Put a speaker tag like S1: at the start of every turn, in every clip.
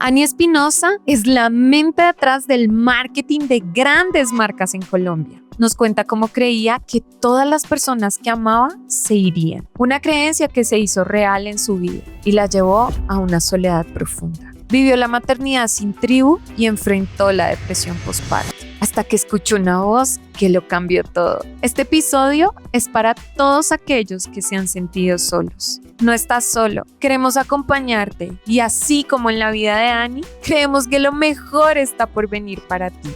S1: Ani Espinosa es la mente detrás del marketing de grandes marcas en Colombia. Nos cuenta cómo creía que todas las personas que amaba se irían. Una creencia que se hizo real en su vida y la llevó a una soledad profunda. Vivió la maternidad sin tribu y enfrentó la depresión postparto, hasta que escuchó una voz que lo cambió todo. Este episodio es para todos aquellos que se han sentido solos. No estás solo, queremos acompañarte y así como en la vida de Ani, creemos que lo mejor está por venir para ti.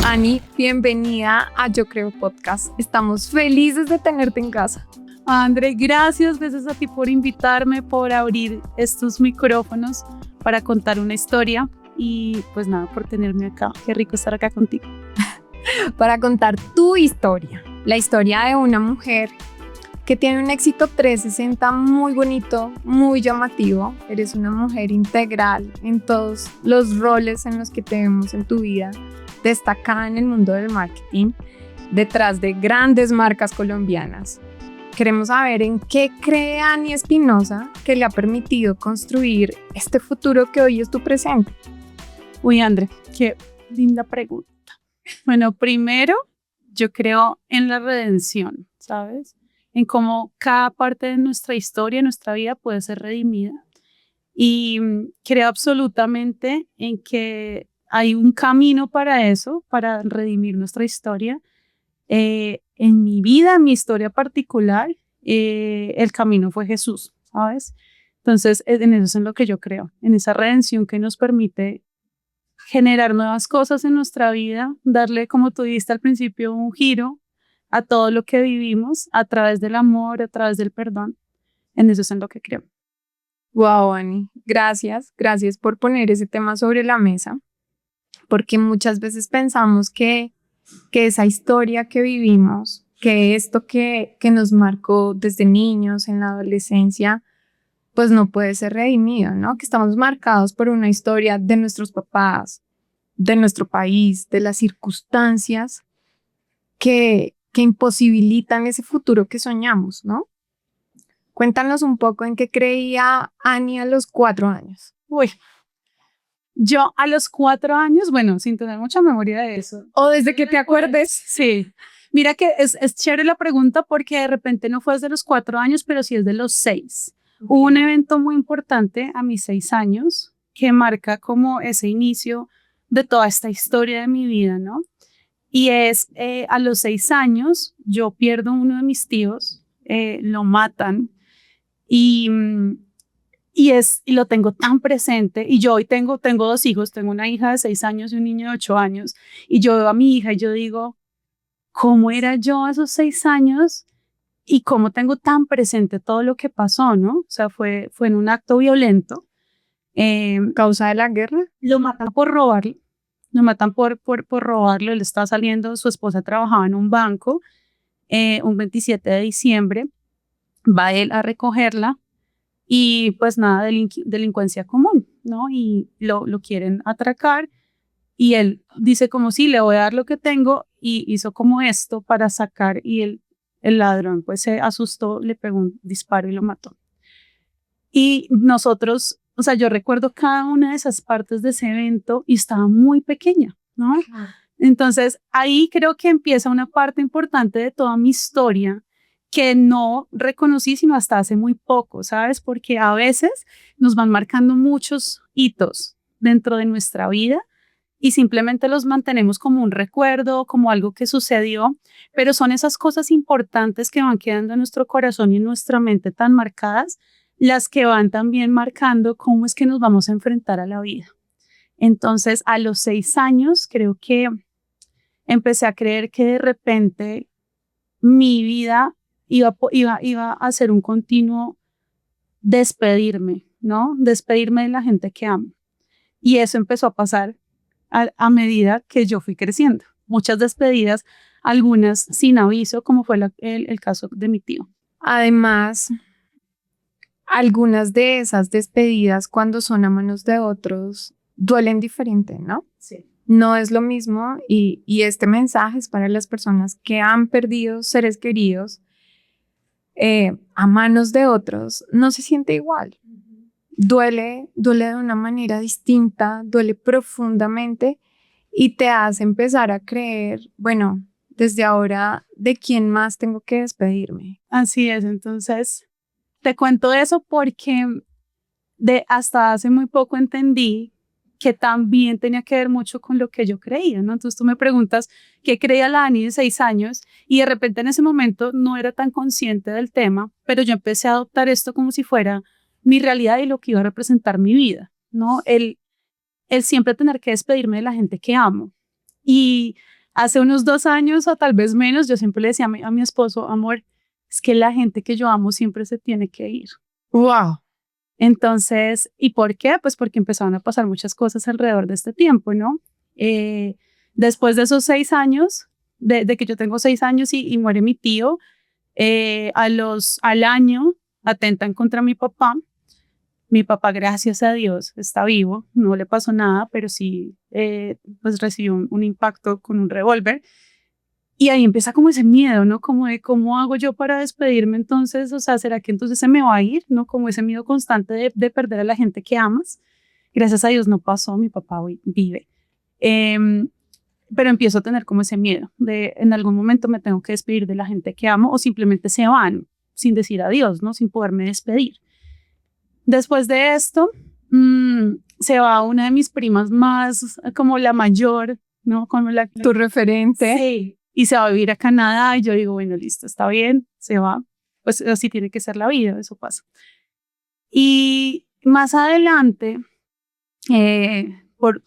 S1: Ani, bienvenida a Yo Creo Podcast. Estamos felices de tenerte en casa.
S2: André, gracias a ti por invitarme, por abrir estos micrófonos para contar una historia y pues nada, por tenerme acá. Qué rico estar acá contigo.
S1: Para contar tu historia, la historia de una mujer que tiene un éxito 360 muy bonito, muy llamativo. Eres una mujer integral en todos los roles en los que te vemos en tu vida, destacada en el mundo del marketing, detrás de grandes marcas colombianas. Queremos saber en qué cree Ani Espinosa que le ha permitido construir este futuro que hoy es tu presente.
S2: Uy, André, qué linda pregunta. Bueno, primero, yo creo en la redención, ¿sabes? En cómo cada parte de nuestra historia, nuestra vida puede ser redimida. Y creo absolutamente en que hay un camino para eso, para redimir nuestra historia. En mi vida, en mi historia particular, el camino fue Jesús, ¿sabes? Entonces, en eso es en lo que yo creo, en esa redención que nos permite generar nuevas cosas en nuestra vida, darle, como tú dijiste al principio, un giro a todo lo que vivimos a través del amor, a través del perdón. En eso es en lo que creo.
S1: Wow, Ani, gracias por poner ese tema sobre la mesa, porque muchas veces pensamos que esa historia que vivimos, que esto que nos marcó desde niños en la adolescencia, pues no puede ser redimido, ¿no? Que estamos marcados por una historia de nuestros papás, de nuestro país, de las circunstancias que imposibilitan ese futuro que soñamos, ¿no? Cuéntanos un poco en qué creía Ani a los 4 años.
S2: Uy, yo a los 4 años, bueno, sin tener mucha memoria de eso.
S1: O desde que te acuerdes.
S2: Sí. Mira que es chévere la pregunta porque de repente no fue desde los 4 años, pero sí es de los 6. Okay. Hubo un evento muy importante a mis 6 años que marca como ese inicio de toda esta historia de mi vida, ¿no? Y es a los 6 años yo pierdo uno de mis tíos, lo matan y lo tengo tan presente. Y yo hoy tengo 2 hijos, tengo una hija de 6 años y un niño de 8 años. Y yo veo a mi hija y yo digo, ¿cómo era yo a esos 6 años? Y cómo tengo tan presente todo lo que pasó, ¿no? O sea, fue en un acto violento.
S1: ¿Causa de la guerra?
S2: Lo matan por robarlo. Lo matan por robarlo. Él estaba saliendo, su esposa trabajaba en un banco. Un 27 de diciembre va él a recogerla. Y pues nada, delincuencia común, ¿no? Y lo quieren atracar y él dice como sí, le voy a dar lo que tengo y hizo como esto para sacar y el ladrón pues se asustó, le pegó un disparo y lo mató. Y nosotros, o sea, yo recuerdo cada una de esas partes de ese evento y estaba muy pequeña, ¿no? Entonces ahí creo que empieza una parte importante de toda mi historia que no reconocí sino hasta hace muy poco, ¿sabes? Porque a veces nos van marcando muchos hitos dentro de nuestra vida y simplemente los mantenemos como un recuerdo, como algo que sucedió, pero son esas cosas importantes que van quedando en nuestro corazón y en nuestra mente tan marcadas, las que van también marcando cómo es que nos vamos a enfrentar a la vida. Entonces, a los 6 años creo que empecé a creer que de repente mi vida iba a ser un continuo despedirme, ¿no? Despedirme de la gente que amo. Y eso empezó a pasar a medida que yo fui creciendo. Muchas despedidas, algunas sin aviso, como fue el caso de mi tío.
S1: Además, algunas de esas despedidas cuando son a manos de otros duelen diferente, ¿no?
S2: Sí.
S1: No es lo mismo y este mensaje es para las personas que han perdido seres queridos a manos de otros. No se siente igual. Duele de una manera distinta, duele profundamente y te hace empezar a creer, bueno, desde ahora, ¿de quién más tengo que despedirme?
S2: Así es, entonces te cuento eso porque hasta hace muy poco entendí que también tenía que ver mucho con lo que yo creía, ¿no? Entonces tú me preguntas qué creía la Dani de 6 años y de repente en ese momento no era tan consciente del tema, pero yo empecé a adoptar esto como si fuera mi realidad y lo que iba a representar mi vida, ¿no? El siempre tener que despedirme de la gente que amo. Y hace unos 2 años o tal vez menos, yo siempre le decía a mi esposo, amor, es que la gente que yo amo siempre se tiene que ir.
S1: ¡Wow!
S2: Entonces, ¿y por qué? Pues porque empezaron a pasar muchas cosas alrededor de este tiempo, ¿no? Después de esos 6 años, de que yo tengo 6 años y muere mi tío, al año atentan contra mi papá. Mi papá, gracias a Dios, está vivo, no le pasó nada, pero sí pues recibió un impacto con un revólver. Y ahí empieza como ese miedo, ¿no? Como de cómo hago yo para despedirme entonces, o sea, ¿será que entonces se me va a ir? ¿No? Como ese miedo constante de perder a la gente que amas. Gracias a Dios no pasó, mi papá hoy vive. Pero empiezo a tener como ese miedo de en algún momento me tengo que despedir de la gente que amo o simplemente se van sin decir adiós, ¿no? Sin poderme despedir. Después de esto, se va una de mis primas más, como la mayor, ¿no? Como
S1: Tu referente.
S2: Sí. Y se va a vivir a Canadá y yo digo, bueno, listo, está bien, se va. Pues así tiene que ser la vida, eso pasa. Y más adelante, por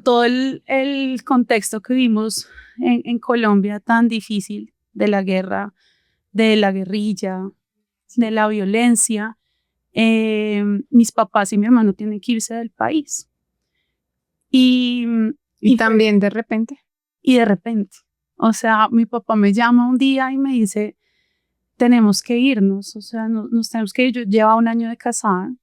S2: todo el contexto que vimos en Colombia tan difícil de la guerra, de la guerrilla, de la violencia, mis papás y mi hermano tienen que irse del país.
S1: Y también de repente.
S2: Y de repente, o sea, mi papá me llama un día y me dice, tenemos que irnos, o sea, nos tenemos que ir. Yo llevaba 1 año de casada,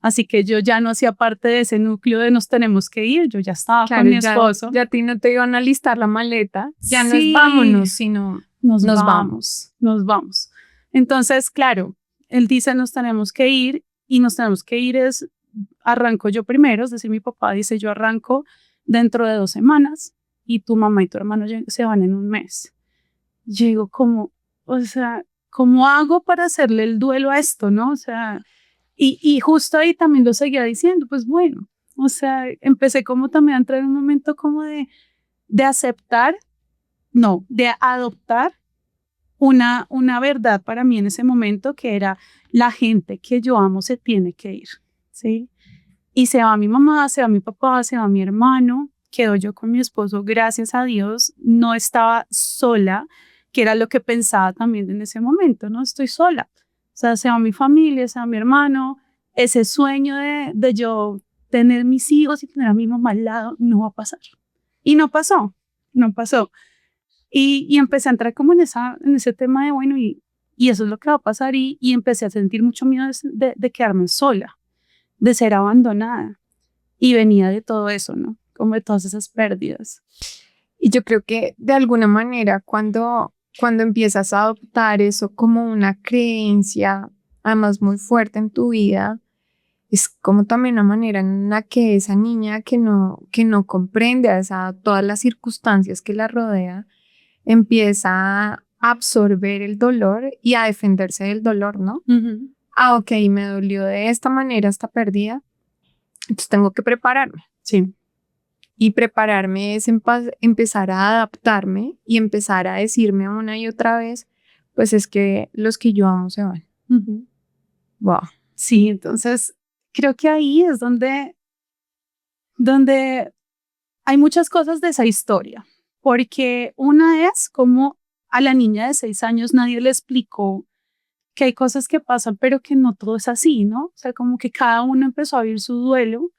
S2: así que yo ya no hacía parte de ese núcleo de nos tenemos que ir, yo ya estaba con mi esposo.
S1: Ya a ti no te iban a listar la maleta, ya no
S2: Sí,
S1: es vámonos, sino nos vamos.
S2: Nos vamos. Entonces, claro, él dice nos tenemos que ir y nos tenemos que ir arranco yo primero, es decir, mi papá dice yo arranco dentro de 2 semanas y tu mamá y tu hermano se van en un mes. Yo digo, ¿cómo? O sea, ¿cómo hago para hacerle el duelo a esto, no? O sea, y justo ahí también lo seguía diciendo, pues bueno, o sea, empecé como también a entrar en un momento como de aceptar, no, de adoptar una verdad para mí en ese momento que era la gente que yo amo se tiene que ir, ¿sí? Y se va mi mamá, se va mi papá, se va mi hermano, quedo yo con mi esposo, gracias a Dios, no estaba sola, que era lo que pensaba también en ese momento, no estoy sola. O sea, se va mi familia, se va mi hermano, ese sueño de yo tener mis hijos y tener a mi mamá al lado, no va a pasar. Y no pasó, no pasó. Y empecé a entrar como en ese tema de, bueno, y eso es lo que va a pasar y empecé a sentir mucho miedo de quedarme sola, de ser abandonada. Y venía de todo eso, ¿no? Como de todas esas pérdidas.
S1: Y yo creo que de alguna manera cuando empiezas a adoptar eso como una creencia, además muy fuerte en tu vida, es como también una manera en la que esa niña que no comprende todas las circunstancias que la rodea, empieza a absorber el dolor y a defenderse del dolor, ¿no?
S2: Uh-huh.
S1: Ok, me dolió de esta manera esta pérdida, entonces tengo que prepararme.
S2: Sí.
S1: Y prepararme es empezar a adaptarme y empezar a decirme una y otra vez, pues es que los que yo amo se van.
S2: Uh-huh.
S1: Wow.
S2: Sí, entonces creo que ahí es donde hay muchas cosas de esa historia, porque una es como a la niña de 6 años nadie le explicó que hay cosas que pasan, pero que no todo es así, ¿no? O sea, como que cada uno empezó a vivir su duelo.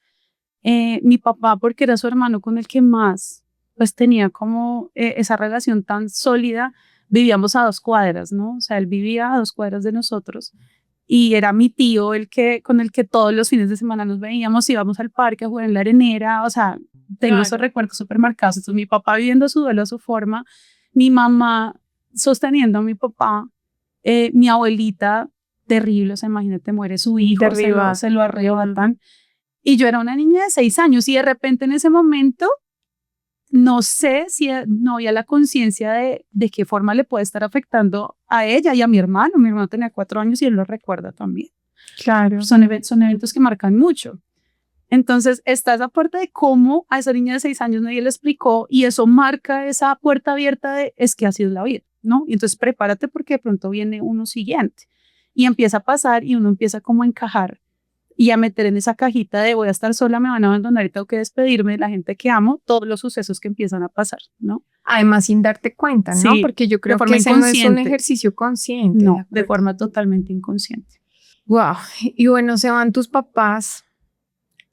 S2: Mi papá, porque era su hermano con el que más pues tenía como esa relación tan sólida, vivíamos a 2 cuadras, ¿no? O sea, él vivía a 2 cuadras de nosotros y era mi tío con el que todos los fines de semana nos veíamos, íbamos al parque a jugar en la arenera, o sea, tengo esos recuerdos súper marcados. Entonces mi papá viviendo su duelo a su forma, mi mamá sosteniendo a mi papá, mi abuelita terrible, o sea, imagínate, muere su hijo, se lo arrebatan. Y yo era una niña de 6 años y de repente en ese momento, no sé si no había la conciencia de qué forma le puede estar afectando a ella y a mi hermano. Mi hermano tenía 4 años y él lo recuerda también.
S1: Claro.
S2: Son eventos que marcan mucho. Entonces está esa parte de cómo a esa niña de 6 años nadie le explicó y eso marca esa puerta abierta de es que así es la vida, ¿no? Y entonces prepárate porque de pronto viene uno siguiente y empieza a pasar y uno empieza como a encajar y a meter en esa cajita de voy a estar sola, me van a abandonar y tengo que despedirme de la gente que amo, todos los sucesos que empiezan a pasar, ¿no?
S1: Además, sin darte cuenta, ¿no?
S2: Sí,
S1: porque yo creo
S2: forma
S1: que ese no es un
S2: inconsciente.
S1: ejercicio consciente.
S2: No, de forma totalmente inconsciente.
S1: Wow. Y bueno, se van tus papás.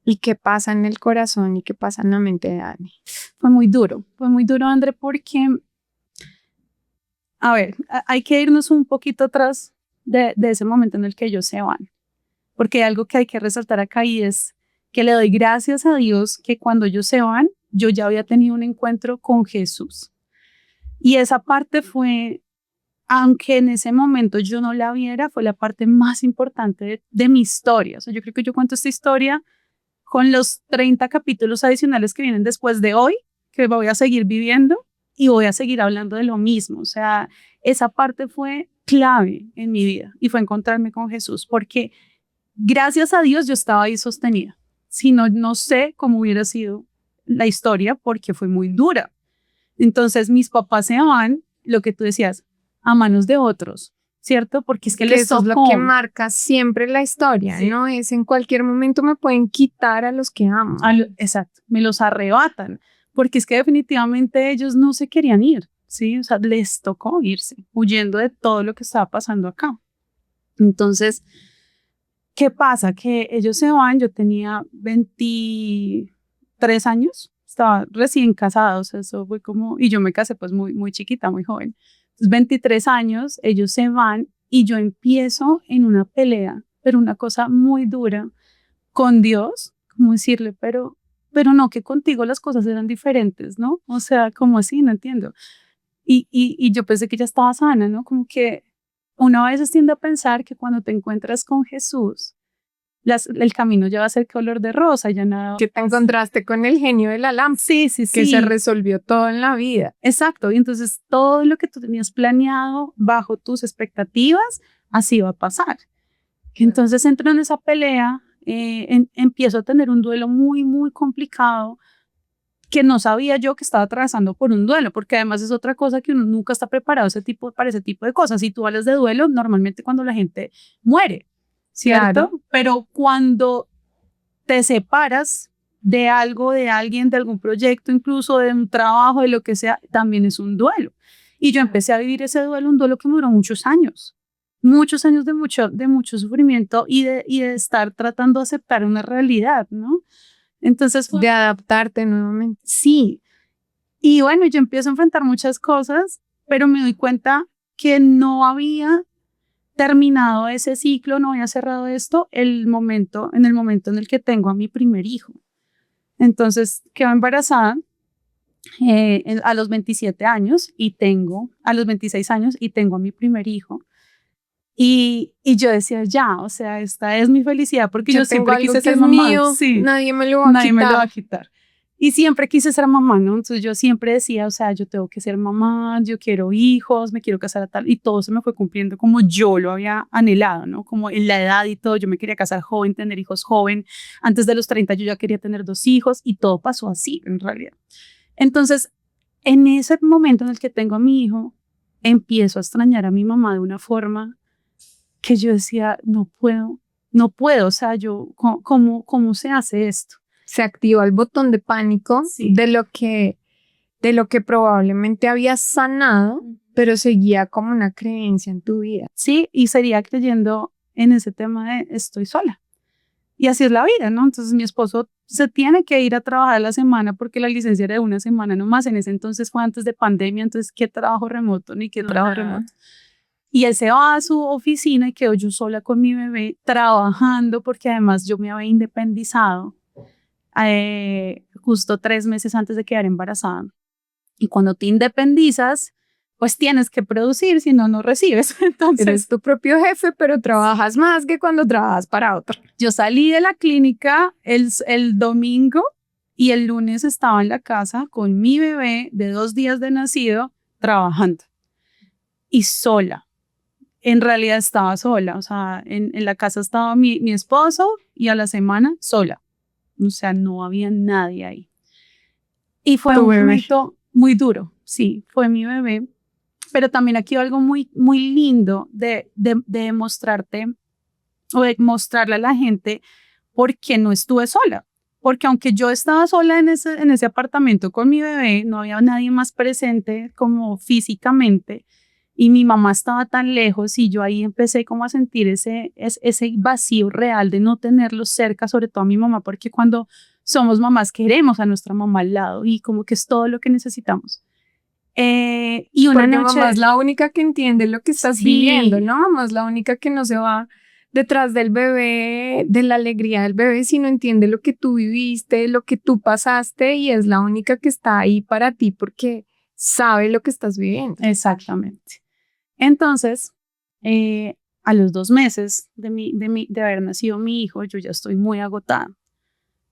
S1: ¿Y qué pasa en el corazón y qué pasa en la mente de Dani?
S2: Fue muy duro, André, porque, a ver, hay que irnos un poquito atrás de ese momento en el que ellos se van. Porque algo que hay que resaltar acá y es que le doy gracias a Dios que cuando ellos se van, yo ya había tenido un encuentro con Jesús. Y esa parte fue, aunque en ese momento yo no la viera, fue la parte más importante de mi historia. O sea, yo creo que yo cuento esta historia con los 30 capítulos adicionales que vienen después de hoy, que voy a seguir viviendo y voy a seguir hablando de lo mismo. O sea, esa parte fue clave en mi vida y fue encontrarme con Jesús, porque gracias a Dios yo estaba ahí sostenida. Si no, no sé cómo hubiera sido la historia porque fue muy dura. Entonces mis papás se van, lo que tú decías, a manos de otros, ¿cierto? Porque es que les
S1: eso
S2: tocó.
S1: es lo que marca siempre la historia,
S2: Sí.
S1: ¿no? Es en cualquier momento me pueden quitar a los que amo.
S2: Exacto, me los arrebatan, porque es que definitivamente ellos no se querían ir, ¿sí? O sea, les tocó irse, huyendo de todo lo que estaba pasando acá. Entonces, ¿qué pasa? Que ellos se van, yo tenía 23 años, estaba recién casada, o sea, eso fue como, y yo me casé pues muy, muy chiquita, muy joven. Entonces, 23 años, ellos se van y yo empiezo en una pelea, pero una cosa muy dura con Dios, como decirle, pero no, que contigo las cosas eran diferentes, ¿no? O sea, como así, no entiendo. Y yo pensé que ya estaba sana, ¿no? Como que uno a veces tiende a pensar que cuando te encuentras con Jesús, el camino ya va a ser color de rosa, ya nada.
S1: Que te encontraste con el genio de la lámpara.
S2: Sí, sí,
S1: que se resolvió todo en la vida.
S2: Exacto, y entonces todo lo que tú tenías planeado bajo tus expectativas, así va a pasar. Entonces entro en esa pelea, empiezo a tener un duelo muy, muy complicado, que no sabía yo que estaba atravesando por un duelo, porque además es otra cosa que uno nunca está preparado para ese tipo de cosas. Si tú hablas de duelo, normalmente cuando la gente muere, ¿cierto?
S1: Claro.
S2: Pero cuando te separas de algo, de alguien, de algún proyecto, incluso de un trabajo, de lo que sea, también es un duelo. Y yo empecé a vivir ese duelo, un duelo que me duró muchos años de mucho sufrimiento y de estar tratando de aceptar una realidad, ¿no? Entonces
S1: de adaptarte nuevamente.
S2: Sí. Y bueno, yo empiezo a enfrentar muchas cosas, pero me doy cuenta que no había terminado ese ciclo, no había cerrado esto en el momento en el que tengo a mi primer hijo. Entonces quedo embarazada a los 27 años a los 26 años y tengo a mi primer hijo. Y yo decía, ya, o sea, esta es mi felicidad porque yo siempre quise ser mamá.
S1: Mío,
S2: sí,
S1: nadie me lo va a quitar.
S2: Y siempre quise ser mamá, ¿no? Entonces yo siempre decía, o sea, yo tengo que ser mamá, yo quiero hijos, me quiero casar a tal, y todo se me fue cumpliendo como yo lo había anhelado, ¿no? Como en la edad y todo, yo me quería casar joven, tener hijos joven, antes de los 30 yo ya quería tener 2 hijos y todo pasó así, en realidad. Entonces, en ese momento en el que tengo a mi hijo, empiezo a extrañar a mi mamá de una forma que yo decía, no puedo, o sea, ¿cómo se hace esto?
S1: Se activa el botón de pánico
S2: sí.
S1: de lo que probablemente habías sanado, pero seguía como una creencia en tu vida.
S2: Sí, y seguía creyendo en ese tema de estoy sola. Y así es la vida, ¿no? Entonces mi esposo se tiene que ir a trabajar a la semana porque la licencia era de una semana nomás. En ese entonces fue antes de pandemia, entonces ¿qué trabajo remoto? Ni qué trabajo remoto. Y él se va a su oficina y quedo yo sola con mi bebé trabajando porque además yo me había independizado justo 3 meses antes de quedar embarazada. Y cuando te independizas, pues tienes que producir, si no, no recibes. Entonces,
S1: eres tu propio jefe, pero trabajas más que cuando trabajas para otro.
S2: yo salí de la clínica el domingo y el lunes estaba en la casa con mi bebé de 2 días de nacido trabajando y sola. En realidad estaba sola, o sea, en la casa estaba mi esposo y a la semana sola. O sea, no había nadie ahí. Y fue
S1: Tu
S2: un
S1: bebé.
S2: momento muy duro, sí, fue mi bebé. Pero también aquí algo muy, muy lindo de mostrarte o de mostrarle a la gente por qué no estuve sola. Porque aunque yo estaba sola en ese apartamento con mi bebé, no había nadie más presente como físicamente y mi mamá estaba tan lejos y yo ahí empecé como a sentir ese vacío real de no tenerlo cerca, sobre todo a mi mamá, porque cuando somos mamás queremos a nuestra mamá al lado y como que es todo lo que necesitamos. Y una
S1: Porque
S2: noche,
S1: mamá es la única que entiende lo que estás viviendo,
S2: sí,
S1: ¿no? Mamá es la única que no se va detrás del bebé, de la alegría del bebé, sino entiende lo que tú viviste, lo que tú pasaste y es la única que está ahí para ti porque sabe lo que estás viviendo.
S2: exactamente. Entonces, a los 2 meses de haber nacido mi hijo, yo ya estoy muy agotada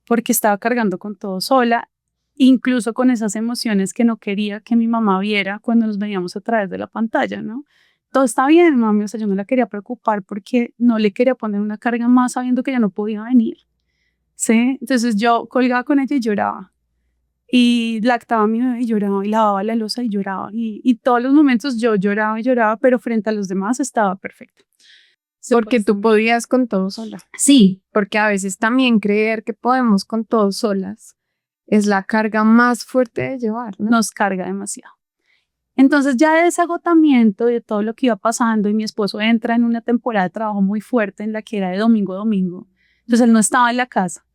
S2: porque estaba cargando con todo sola, incluso con esas emociones que no quería que mi mamá viera cuando nos veíamos a través de la pantalla, ¿no? Todo está bien, mami, o sea, yo no la quería preocupar porque no le quería poner una carga más sabiendo que ya no podía venir, ¿sí? Entonces yo colgaba con ella y lloraba. Y lactaba a mi bebé y lloraba y lavaba la loza y lloraba y todos los momentos yo lloraba y lloraba, pero frente a los demás estaba perfecta.
S1: Porque tú podías con todo sola.
S2: Sí,
S1: Porque a veces también creer que podemos con todo solas es la carga más fuerte de llevar, ¿no?
S2: nos carga demasiado. Entonces ya de ese agotamiento de todo lo que iba pasando y mi esposo entra en una temporada de trabajo muy fuerte en la que era de domingo a domingo, entonces él no estaba en la casa,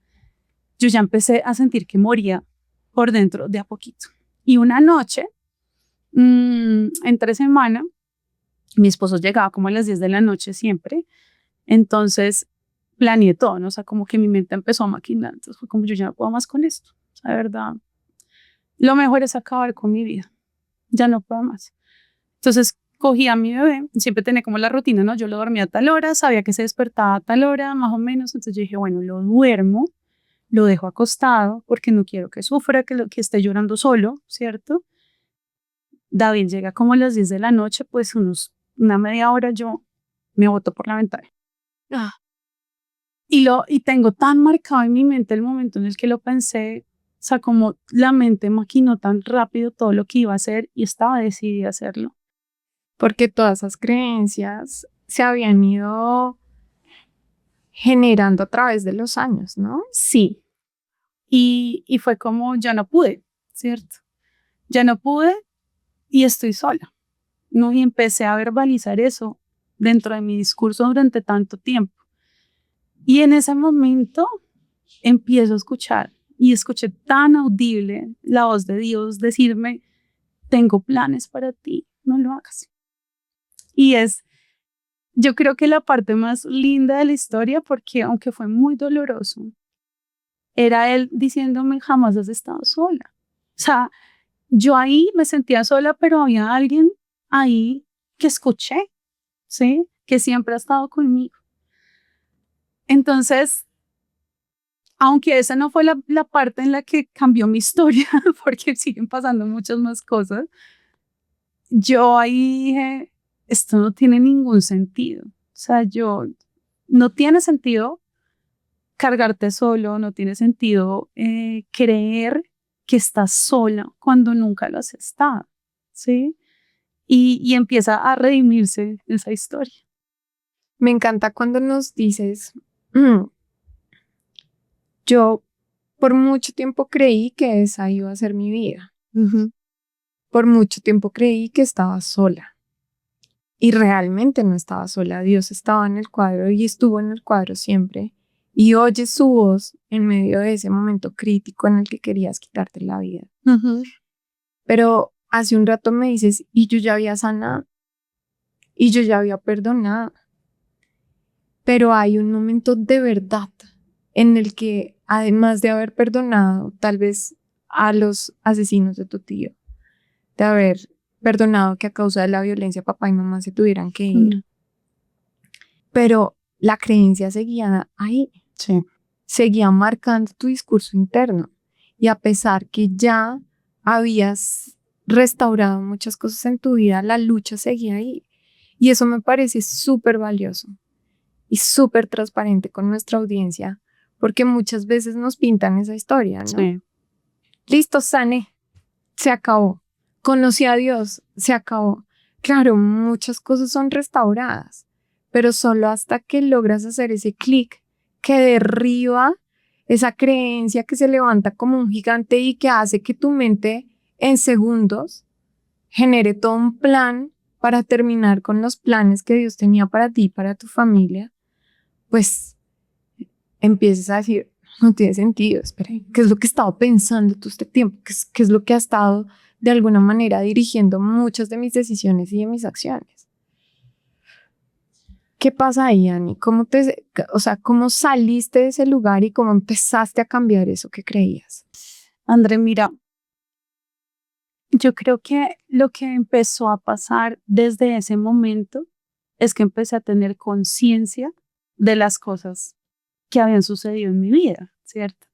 S2: yo ya empecé a sentir que moría por dentro de a poquito. Y una noche, entre semana, mi esposo llegaba como a las 10 de la noche siempre, entonces planeé todo, ¿no? O sea, como que mi mente empezó a maquinar, entonces fue como yo ya no puedo más con esto, la verdad, lo mejor es acabar con mi vida, ya no puedo más. Entonces cogí a mi bebé, siempre tenía como la rutina, ¿no? Yo lo dormía a tal hora, sabía que se despertaba a tal hora, más o menos, entonces yo dije, bueno, lo duermo, lo dejo acostado porque no quiero que sufra, que esté llorando solo, ¿cierto? David llega como a las 10 de la noche, pues una media hora yo me boto por la ventana.
S1: Ah.
S2: Y tengo tan marcado en mi mente el momento en el que lo pensé, o sea, como la mente maquinó tan rápido todo lo que iba a hacer y estaba decidida a hacerlo.
S1: Porque todas esas creencias se habían ido generando a través de los años, ¿no?
S2: Sí. Y fue como, ya no pude, ¿cierto? Ya no pude y estoy sola, ¿no? Y empecé a verbalizar eso dentro de mi discurso durante tanto tiempo. Y en ese momento empiezo a escuchar y escuché tan audible la voz de Dios decirme, tengo planes para ti, no lo hagas. Y yo creo que la parte más linda de la historia, porque aunque fue muy doloroso, era él diciéndome, jamás has estado sola. O sea, yo ahí me sentía sola, pero había alguien ahí que escuché, ¿sí? Que siempre ha estado conmigo. Entonces, aunque esa no fue la parte en la que cambió mi historia, porque siguen pasando muchas más cosas, yo ahí dije, esto no tiene ningún sentido. O sea, no tiene sentido cargarte solo, no tiene sentido creer que estás sola cuando nunca lo has estado, ¿sí? Y empieza a redimirse esa historia.
S1: Me encanta cuando nos dices, "Mm, yo por mucho tiempo creí que esa iba a ser mi vida. Por mucho tiempo creí que estaba sola. Y realmente no estaba sola. Dios estaba en el cuadro y estuvo en el cuadro siempre. Y oyes su voz en medio de ese momento crítico en el que querías quitarte la vida. Pero hace un rato me dices, y yo ya había sanado. y yo ya había perdonado. Pero hay un momento de verdad en el que, además de haber perdonado tal vez a los asesinos de tu tío, de haber perdonado que a causa de la violencia papá y mamá se tuvieran que ir, pero la creencia seguía ahí,
S2: Sí.
S1: seguía marcando tu discurso interno. Y a pesar que ya habías restaurado muchas cosas en tu vida, la lucha seguía ahí. Y eso me parece súper valioso y súper transparente con nuestra audiencia, porque muchas veces nos pintan esa historia, ¿no?
S2: Sí.
S1: Listo, sané, se acabó. Conocí a Dios, se acabó. Claro, muchas cosas son restauradas, pero solo hasta que logras hacer ese clic que derriba esa creencia que se levanta como un gigante y que hace que tu mente en segundos genere todo un plan para terminar con los planes que Dios tenía para ti y para tu familia, pues empieces a decir, no tiene sentido, espera, ¿qué es lo que he estado pensando todo este tiempo? ¿Qué es lo que ha estado de alguna manera dirigiendo muchas de mis decisiones y de mis acciones? ¿Qué pasa ahí, Ani? ¿Cómo saliste de ese lugar y cómo empezaste a cambiar eso que creías?
S2: André, mira, yo creo que lo que empezó a pasar desde ese momento es que empecé a tener conciencia de las cosas que habían sucedido en mi vida, ¿cierto?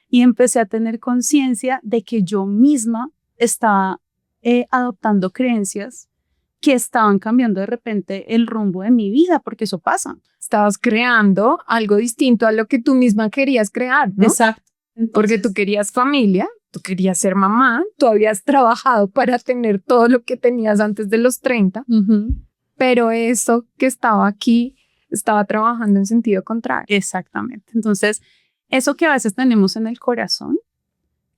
S2: Y empecé a tener conciencia de que yo misma estaba adoptando creencias que estaban cambiando de repente el rumbo de mi vida, porque eso pasa.
S1: Estabas creando algo distinto a lo que tú misma querías crear, ¿no?
S2: Exacto. Entonces,
S1: porque tú querías familia, tú querías ser mamá, tú habías trabajado para tener todo lo que tenías antes de los 30, pero eso que estaba aquí estaba trabajando en sentido contrario.
S2: Exactamente. Entonces, eso que a veces tenemos en el corazón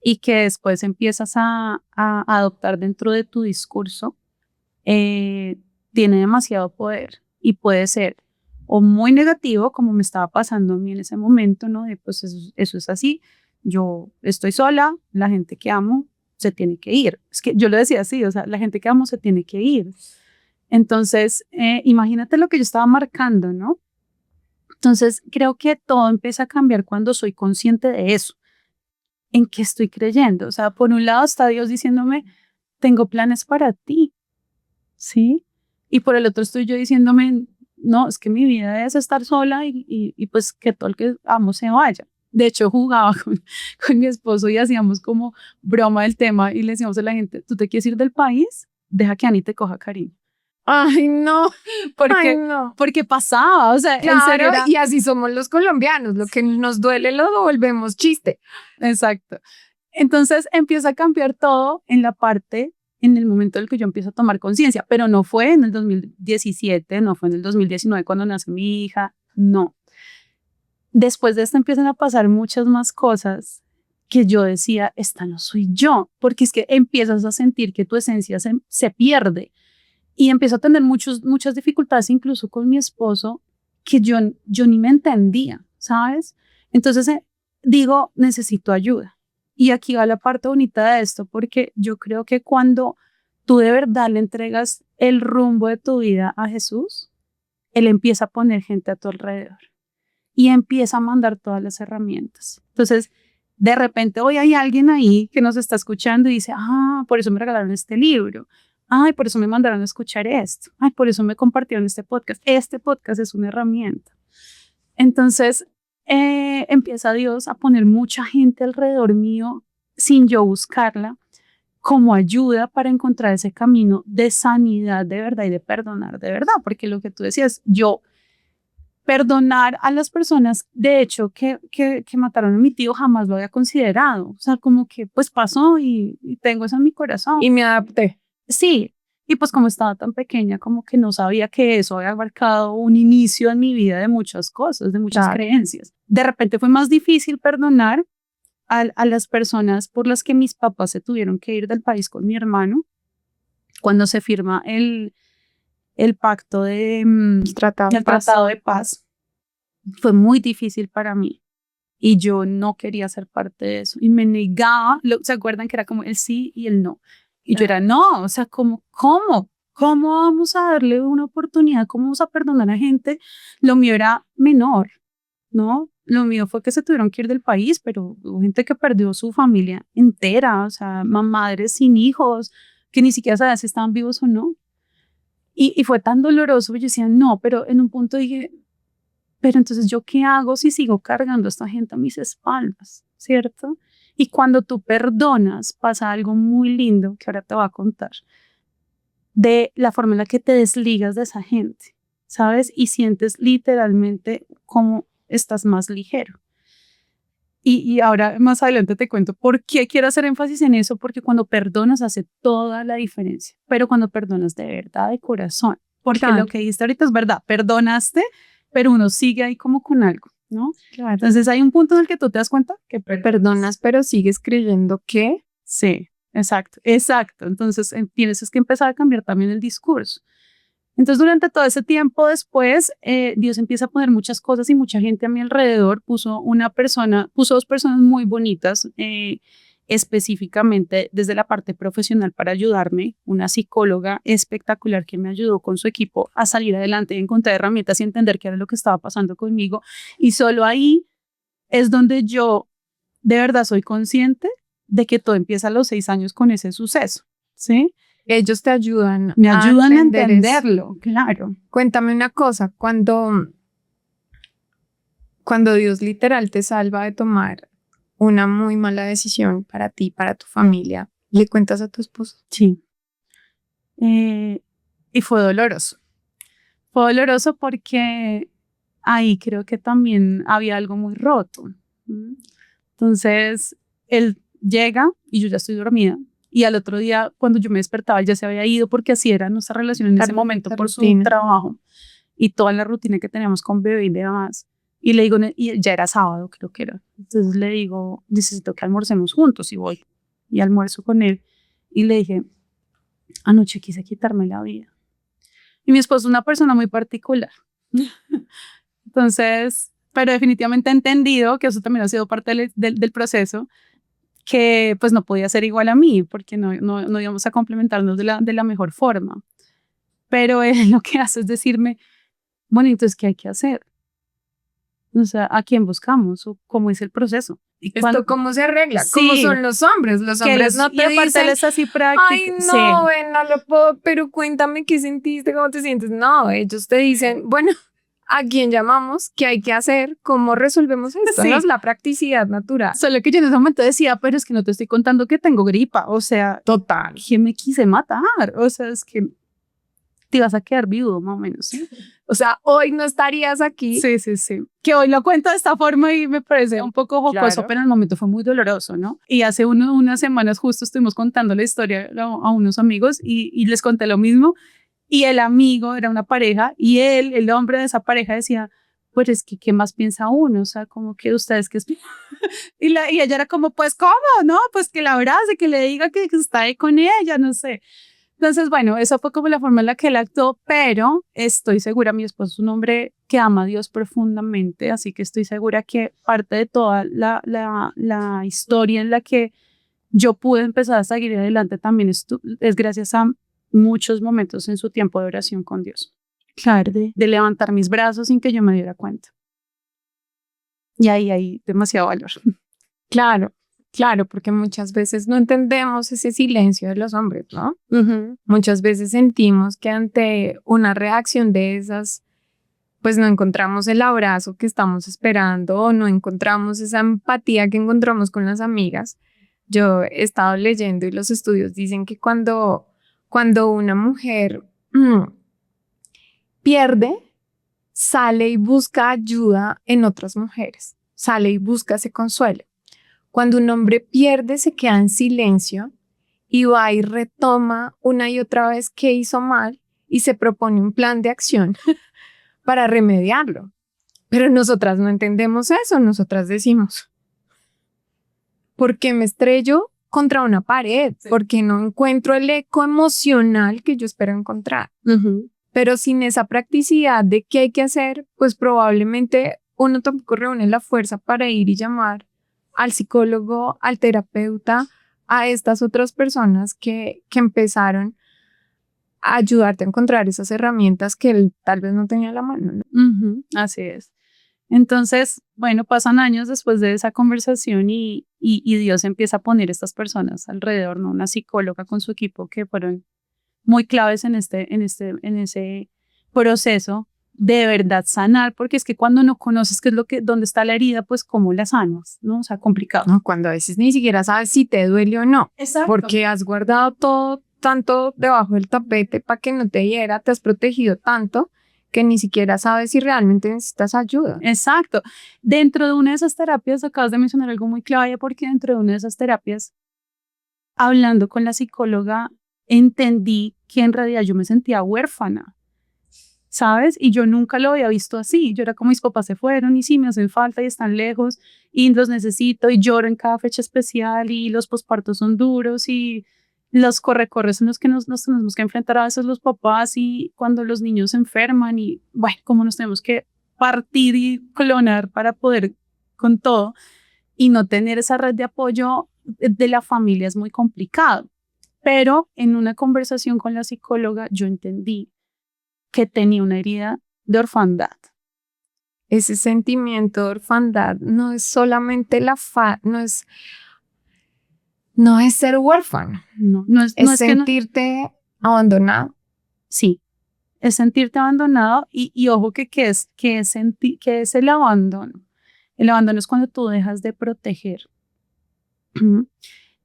S2: y que después empiezas a adoptar dentro de tu discurso, tiene demasiado poder y puede ser o muy negativo, como me estaba pasando a mí en ese momento, ¿no? De pues eso es así, yo estoy sola, la gente que amo se tiene que ir. Es que yo lo decía así, o sea, la gente que amo se tiene que ir. Entonces, imagínate lo que yo estaba marcando, ¿no? Entonces, creo que todo empieza a cambiar cuando soy consciente de eso, en qué estoy creyendo. O sea, por un lado está Dios diciéndome, tengo planes para ti, ¿sí? Y por el otro estoy yo diciéndome, no, es que mi vida es estar sola y pues que todo el que amo se vaya. De hecho, jugaba con mi esposo y hacíamos como broma del tema y le decíamos a la gente, ¿tú te quieres ir del país? Deja que Ani te coja cariño.
S1: Ay, no,
S2: Porque,
S1: no.
S2: porque pasaba, o sea,
S1: Claro,
S2: en serio era...
S1: y así somos los colombianos, lo que nos duele lo volvemos chiste.
S2: Exacto. Entonces empieza a cambiar todo en la parte, en el momento en el que yo empiezo a tomar conciencia, pero no fue en el 2017, no fue en el 2019 cuando nace mi hija, no. Después de esto empiezan a pasar muchas más cosas que yo decía, esta no soy yo, porque es que empiezas a sentir que tu esencia se pierde y empiezo a tener muchas dificultades incluso con mi esposo que yo ni me entendía, ¿sabes? Entonces digo, necesito ayuda. Y aquí va la parte bonita de esto, porque yo creo que cuando tú de verdad le entregas el rumbo de tu vida a Jesús, Él empieza a poner gente a tu alrededor y empieza a mandar todas las herramientas. Entonces, de repente hoy hay alguien ahí que nos está escuchando y dice, por eso me regalaron este libro. Ay, por eso me mandaron a escuchar esto. Ay, por eso me compartieron este podcast. Este podcast es una herramienta. Entonces, empieza Dios a poner mucha gente alrededor mío sin yo buscarla como ayuda para encontrar ese camino de sanidad de verdad y de perdonar de verdad. Porque lo que tú decías, yo perdonar a las personas, de hecho, que mataron a mi tío, jamás lo había considerado. O sea, como que pues pasó y tengo eso en mi corazón.
S1: Y me adapté.
S2: Sí, y pues como estaba tan pequeña, como que no sabía que eso había marcado un inicio en mi vida de muchas cosas, de muchas creencias. De repente fue más difícil perdonar a las personas por las que mis papás se tuvieron que ir del país con mi hermano cuando se firma el pacto el tratado de paz. Fue muy difícil para mí y yo no quería ser parte de eso y me negaba. ¿Se acuerdan que era como el sí y el no? Y yo era, no, o sea, ¿cómo ¿Cómo vamos a darle una oportunidad? ¿Cómo vamos a perdonar a gente? Lo mío era menor, ¿no? Lo mío fue que se tuvieron que ir del país, pero hubo gente que perdió su familia entera, o sea, madres sin hijos, que ni siquiera sabían si estaban vivos o no. Y fue tan doloroso, yo decía, no, pero en un punto dije, pero entonces ¿yo qué hago si sigo cargando a esta gente a mis espaldas? ¿Cierto? Y cuando tú perdonas, pasa algo muy lindo que ahora te voy a contar, de la forma en la que te desligas de esa gente, ¿sabes? Y sientes literalmente como estás más ligero. Y ahora más adelante te cuento por qué quiero hacer énfasis en eso, porque cuando perdonas hace toda la diferencia, pero cuando perdonas de verdad, de corazón, porque
S1: Claro.
S2: lo que dijiste ahorita es verdad, perdonaste, pero uno sigue ahí como con algo, ¿no?
S1: Claro.
S2: Entonces hay un punto en el que tú te das cuenta que
S1: Perdonas, pero sigues creyendo que...
S2: Sí, exacto. Entonces tienes es que empezar a cambiar también el discurso. Entonces, durante todo ese tiempo después, Dios empieza a poner muchas cosas y mucha gente a mi alrededor. Puso dos personas muy bonitas, específicamente desde la parte profesional para ayudarme. Una psicóloga espectacular que me ayudó con su equipo a salir adelante, a encontrar herramientas y entender qué era lo que estaba pasando conmigo. Y solo ahí es donde yo de verdad soy consciente de que todo empieza a los 6 años con ese suceso, ¿sí?
S1: Ellos te ayudan.
S2: Me ayudan a
S1: entender
S2: entenderlo, claro.
S1: Cuéntame una cosa, cuando Dios literal te salva de tomar una muy mala decisión para ti, para tu familia, ¿le cuentas a tu esposo?
S2: Sí. Y fue doloroso. Fue doloroso porque ahí creo que también había algo muy roto. Entonces, él llega y yo ya estoy dormida. Y al otro día, cuando yo me despertaba, él ya se había ido porque así era nuestra relación en ese momento por su trabajo y toda la rutina que teníamos con bebé y demás. Y le digo, y ya era sábado, creo que era. Entonces le digo, necesito que almorcemos juntos y voy. Y almuerzo con él. Y le dije, anoche quise quitarme la vida. Y mi esposo es una persona muy particular. Entonces, pero definitivamente he entendido que eso también ha sido parte del proceso, que pues no podía ser igual a mí, porque no íbamos a complementarnos de la mejor forma. Pero él lo que hace es decirme, bueno, entonces, ¿qué hay que hacer? O sea, ¿a quién buscamos? ¿O cómo es el proceso?
S1: ¿Y esto cómo se arregla?
S2: Sí,
S1: ¿Cómo son los hombres? Los hombres no te dicen,
S2: él es así práctico.
S1: ay, no, no lo puedo, pero cuéntame qué sentiste, cómo te sientes. No, ellos te dicen, bueno, ¿a quién llamamos? ¿Qué hay que hacer? ¿Cómo resolvemos esto?
S2: Sí.
S1: No es la practicidad natural.
S2: Solo que yo en ese momento decía, pero es que no te estoy contando que tengo gripa. O sea,
S1: total.
S2: Que me quise matar. O sea, es que te vas a quedar viudo, más o menos. ¿Sí?
S1: O sea, hoy no estarías aquí.
S2: Sí. Que hoy lo cuento de esta forma y me parece un poco jocoso, claro, pero en el momento fue muy doloroso, ¿no? Y hace unas semanas justo estuvimos contando la historia a unos amigos y les conté lo mismo. Y el amigo era una pareja y él, el hombre de esa pareja, decía, pues es que, ¿qué más piensa uno? O sea, como que ustedes que... y ella era como, pues, ¿cómo? No, pues que la abrace, que le diga que está ahí con ella, no sé. Entonces, bueno, esa fue como la forma en la que él actuó, pero estoy segura, mi esposo es un hombre que ama a Dios profundamente, así que estoy segura que parte de toda la historia en la que yo pude empezar a seguir adelante también es gracias a muchos momentos en su tiempo de oración con Dios. Claro, de levantar mis brazos sin que yo me diera cuenta. Y ahí hay demasiado valor.
S1: Claro, porque muchas veces no entendemos ese silencio de los hombres, ¿no? Muchas veces sentimos que ante una reacción de esas, pues no encontramos el abrazo que estamos esperando o no encontramos esa empatía que encontramos con las amigas. Yo he estado leyendo y los estudios dicen que cuando una mujer pierde, sale y busca ayuda en otras mujeres, sale y busca ese consuelo. Cuando un hombre pierde, se queda en silencio y va y retoma una y otra vez qué hizo mal y se propone un plan de acción para remediarlo. Pero nosotras no entendemos eso, nosotras decimos, ¿por qué me estrello contra una pared? Sí. Porque no encuentro el eco emocional que yo espero encontrar. Pero sin esa practicidad de qué hay que hacer, pues probablemente uno tampoco reúne la fuerza para ir y llamar al psicólogo, al terapeuta, a estas otras personas que empezaron ayudarte a encontrar esas herramientas que él tal vez no tenía a la mano, ¿no?
S2: Así es. Entonces, bueno, pasan años después de esa conversación y Dios empieza a poner estas personas alrededor, ¿no? Una psicóloga con su equipo que fueron muy claves en ese proceso de verdad sanar, porque es que cuando no conoces qué es dónde está la herida, pues cómo la sanas, ¿no? O sea, complicado.
S1: No, cuando a veces ni siquiera sabes si te duele o no.
S2: Exacto.
S1: Porque has guardado todo tanto debajo del tapete para que no te hiera, te has protegido tanto que ni siquiera sabes si realmente necesitas ayuda.
S2: Exacto. Dentro de una de esas terapias, acabas de mencionar algo muy clave, porque dentro de una de esas terapias, hablando con la psicóloga, entendí que en realidad yo me sentía huérfana, ¿sabes? Y yo nunca lo había visto así. Yo era como mis papás se fueron y sí, me hacen falta y están lejos y los necesito y lloro en cada fecha especial y los pospartos son duros y los corre-corres en los que nos tenemos que enfrentar a veces los papás y cuando los niños se enferman y bueno, como nos tenemos que partir y clonar para poder con todo y no tener esa red de apoyo de la familia es muy complicado. Pero en una conversación con la psicóloga yo entendí que tenía una herida de orfandad.
S1: Ese sentimiento de orfandad no es solamente no es ser huérfano.
S2: No es
S1: sentirte abandonado.
S2: Sí, es sentirte abandonado y ojo que es el abandono. El abandono es cuando tú dejas de proteger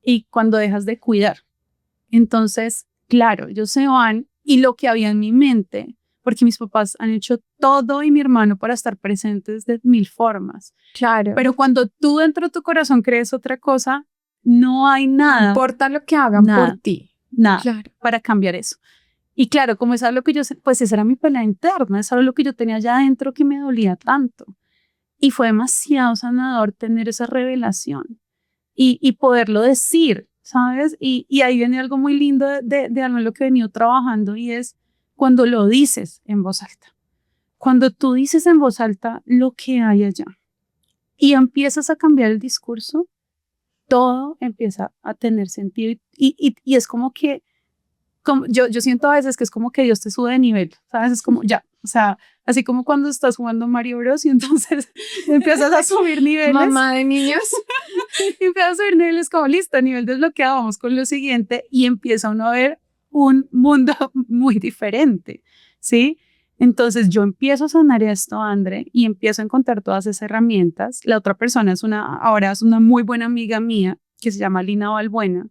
S2: y cuando dejas de cuidar. Entonces, claro, ellos se van y lo que había en mi mente, porque mis papás han hecho todo y mi hermano para estar presentes de mil formas.
S1: Claro.
S2: Pero cuando tú dentro de tu corazón crees otra cosa, no hay nada.
S1: No importa lo que hagan por ti.
S2: Nada
S1: claro.
S2: para cambiar eso. Y claro, como es algo que pues esa era mi pelea interna, es algo que yo tenía allá adentro que me dolía tanto. Y fue demasiado sanador tener esa revelación y poderlo decir, ¿sabes? Y ahí viene algo muy lindo de algo en lo que he venido trabajando y es cuando lo dices en voz alta. Cuando tú dices en voz alta lo que hay allá y empiezas a cambiar el discurso, todo empieza a tener sentido y es como que yo siento a veces que es como que Dios te sube de nivel, ¿sabes? Es como ya, o sea, así como cuando estás jugando Mario Bros y entonces empiezas a subir niveles.
S1: Mamá de niños.
S2: Y empiezas a subir niveles como listo, nivel desbloqueado, vamos con lo siguiente y empieza uno a ver un mundo muy diferente, ¿sí? Entonces yo empiezo a sanar esto, André, y empiezo a encontrar todas esas herramientas. La otra persona ahora es una muy buena amiga mía que se llama Lina Balbuena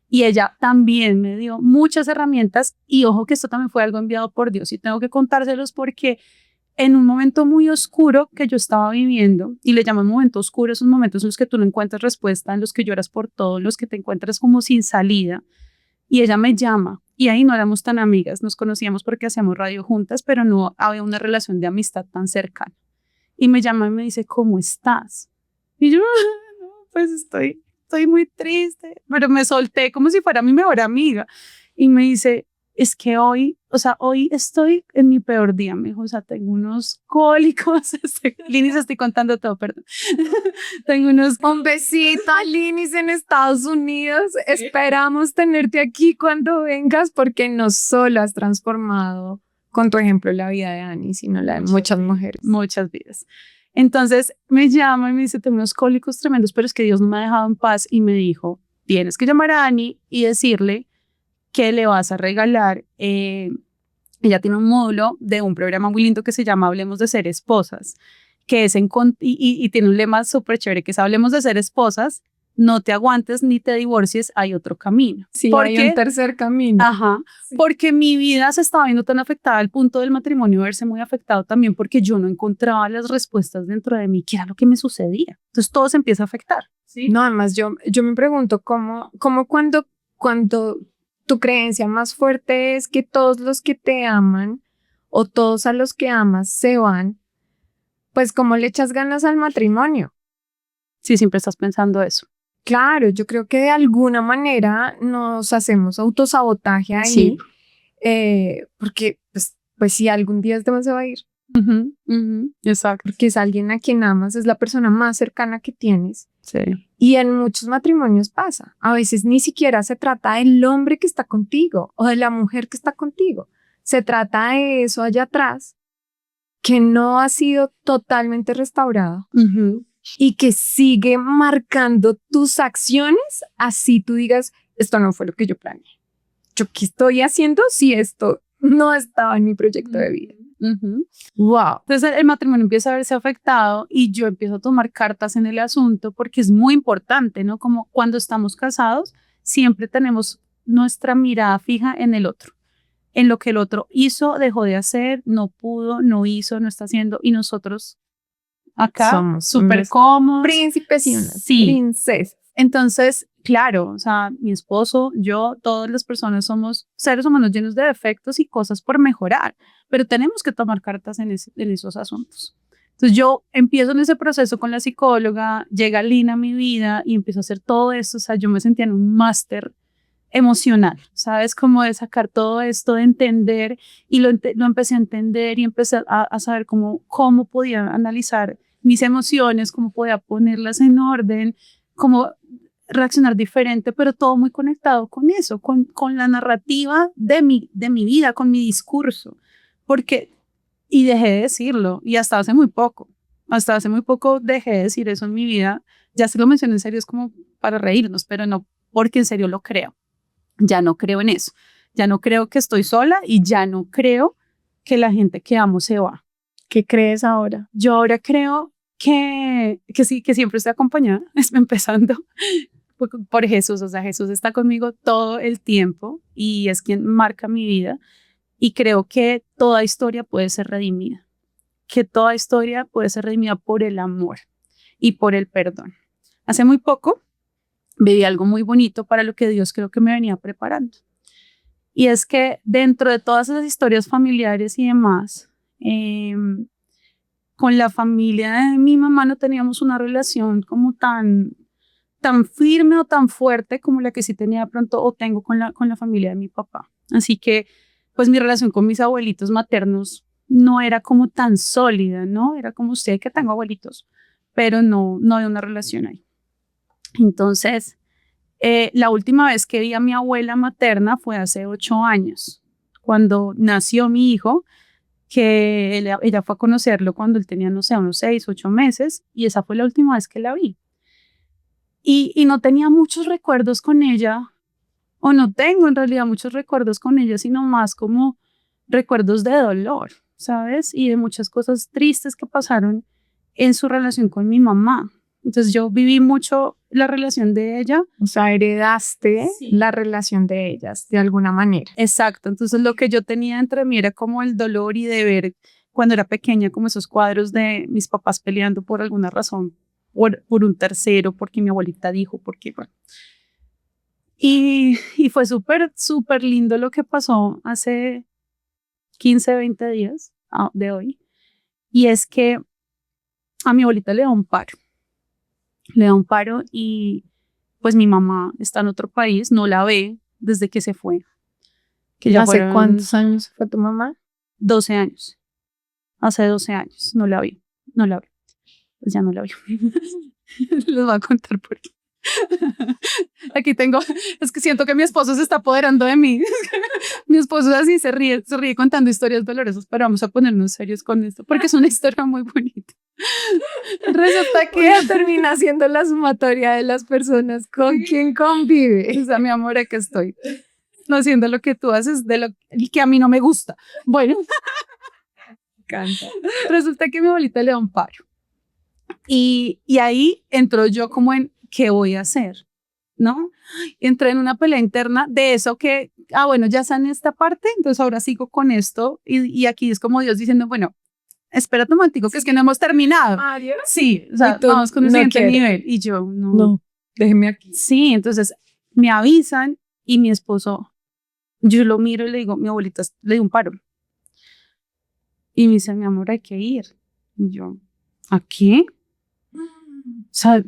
S2: y ella también me dio muchas herramientas y ojo que esto también fue algo enviado por Dios y tengo que contárselos porque en un momento muy oscuro que yo estaba viviendo, y le llaman momento oscuro, esos momentos en los que tú no encuentras respuesta, en los que lloras por todo, en los que te encuentras como sin salida, y ella me llama, y ahí no éramos tan amigas, nos conocíamos porque hacíamos radio juntas, pero no había una relación de amistad tan cercana, y me llama y me dice, ¿cómo estás? Y yo, no, pues estoy muy triste, pero me solté como si fuera mi mejor amiga, y me dice, es que hoy estoy en mi peor día, me dijo, o sea, tengo unos cólicos, Linis, estoy contando todo, perdón. Tengo
S1: Un besito a Linis en Estados Unidos. Esperamos tenerte aquí cuando vengas porque no solo has transformado con tu ejemplo la vida de Ani, sino la de muchas mujeres.
S2: Muchas vidas. Entonces me llama y me dice, tengo unos cólicos tremendos, pero es que Dios no me ha dejado en paz y me dijo, tienes que llamar a Ani y decirle que le vas a regalar. Ella tiene un módulo de un programa muy lindo que se llama Hablemos de Ser Esposas, que es y tiene un lema súper chévere, que es Hablemos de Ser Esposas, no te aguantes ni te divorcies, hay otro camino.
S1: Sí, hay un tercer camino.
S2: Ajá, sí. Porque mi vida se estaba viendo tan afectada al punto del matrimonio verse muy afectado también porque yo no encontraba las respuestas dentro de mí, que era lo que me sucedía. Entonces todo se empieza a afectar. ¿Sí?
S1: No, además yo me pregunto cómo cuando tu creencia más fuerte es que todos los que te aman o todos a los que amas se van, pues ¿cómo le echas ganas al matrimonio?
S2: Sí, siempre estás pensando eso.
S1: Claro, yo creo que de alguna manera nos hacemos autosabotaje ahí, sí. Porque pues si algún día este man se va a ir.
S2: Exacto.
S1: Porque es alguien a quien amas, es la persona más cercana que tienes.
S2: Sí.
S1: Y en muchos matrimonios pasa. A veces ni siquiera se trata del hombre que está contigo o de la mujer que está contigo. Se trata de eso allá atrás que no ha sido totalmente restaurado y que sigue marcando tus acciones, así tú digas, esto no fue lo que yo planeé. ¿Yo qué estoy haciendo si esto no estaba en mi proyecto de vida? Wow.
S2: Entonces el matrimonio empieza a verse afectado y yo empiezo a tomar cartas en el asunto porque es muy importante, ¿no? Como cuando estamos casados, siempre tenemos nuestra mirada fija en el otro, en lo que el otro hizo, dejó de hacer, no pudo, no hizo, no está haciendo, y nosotros acá
S1: somos
S2: súper cómodos.
S1: Príncipes y unas
S2: sí.
S1: princesas.
S2: Entonces, claro, o sea, mi esposo, yo, todas las personas somos seres humanos llenos de defectos y cosas por mejorar, pero tenemos que tomar cartas en esos asuntos. Entonces yo empiezo en ese proceso con la psicóloga, llega Lina a mi vida y empiezo a hacer todo esto, o sea, yo me sentía en un máster emocional, ¿sabes? Como de sacar todo esto, de entender, y lo empecé a entender y empecé a saber cómo podía analizar mis emociones, cómo podía ponerlas en orden, cómo reaccionar diferente, pero todo muy conectado con eso, con la narrativa de mi vida, con mi discurso, y dejé de decirlo, y hasta hace muy poco dejé de decir eso en mi vida. Ya se lo mencioné en serio, es como para reírnos, pero no porque en serio lo creo. Ya no creo en eso. Ya no creo que estoy sola y ya no creo que la gente que amo se va.
S1: ¿Qué crees ahora?
S2: Yo ahora creo que sí, que siempre estoy acompañada, empezando por Jesús. O sea, Jesús está conmigo todo el tiempo y es quien marca mi vida. Y creo que toda historia puede ser redimida. Que toda historia puede ser redimida por el amor y por el perdón. Hace muy poco viví algo muy bonito para lo que Dios creo que me venía preparando. Y es que dentro de todas esas historias familiares y demás, con la familia de mi mamá no teníamos una relación como tan firme o tan fuerte como la que sí tenía de pronto o tengo con la familia de mi papá. Así que pues mi relación con mis abuelitos maternos no era como tan sólida, ¿no? Era como usted que tengo abuelitos, pero no hay una relación ahí. Entonces, la última vez que vi a mi abuela materna fue hace 8 años, cuando nació mi hijo, que ella fue a conocerlo cuando él tenía, no sé, unos 6, 8 meses, y esa fue la última vez que la vi. Y no tenía muchos recuerdos con ella, o no tengo en realidad muchos recuerdos con ella, sino más como recuerdos de dolor, ¿sabes? Y de muchas cosas tristes que pasaron en su relación con mi mamá. Entonces yo viví mucho la relación de ella.
S1: O sea, heredaste la relación de ellas de alguna manera.
S2: Exacto. Entonces lo que yo tenía entre mí era como el dolor y de ver cuando era pequeña como esos cuadros de mis papás peleando por alguna razón, por un tercero, porque mi abuelita dijo, porque bueno. Y fue súper lindo lo que pasó hace 15, 20 días de hoy. Y es que a mi abuelita le da un paro. Y pues mi mamá está en otro país, no la ve desde que se fue.
S1: Que ya ¿Hace cuántos años fue tu mamá?
S2: 12 años. Hace 12 años no la vi. Pues ya no la vi. Les voy a contar por qué. Aquí tengo, es que siento que mi esposo se está apoderando de mí. Mi esposo así se ríe contando historias dolorosas, pero vamos a ponernos serios con esto porque es una historia muy bonita.
S1: Resulta que ella termina siendo la sumatoria de las personas con quien convive.
S2: O sea, mi amor, aquí estoy no haciendo lo que tú haces de lo que a mí no me gusta. Bueno,
S1: canta.
S2: Resulta que mi abuelita le da un paro y ahí entro yo como en ¿qué voy a hacer? ¿No? Entré en una pelea interna de eso que, bueno, ya está en esta parte, entonces ahora sigo con esto y aquí es como Dios diciendo, bueno, espérate un momentico, que es que no hemos terminado.
S1: ¿Adiós?
S2: Sí, o sea, vamos con el siguiente nivel. Y yo,
S1: no, déjeme aquí.
S2: Sí, entonces me avisan y mi esposo, yo lo miro y le digo, mi abuelita le dio un paro. Y me dice, mi amor, hay que ir. Y yo, ¿a qué? O sea,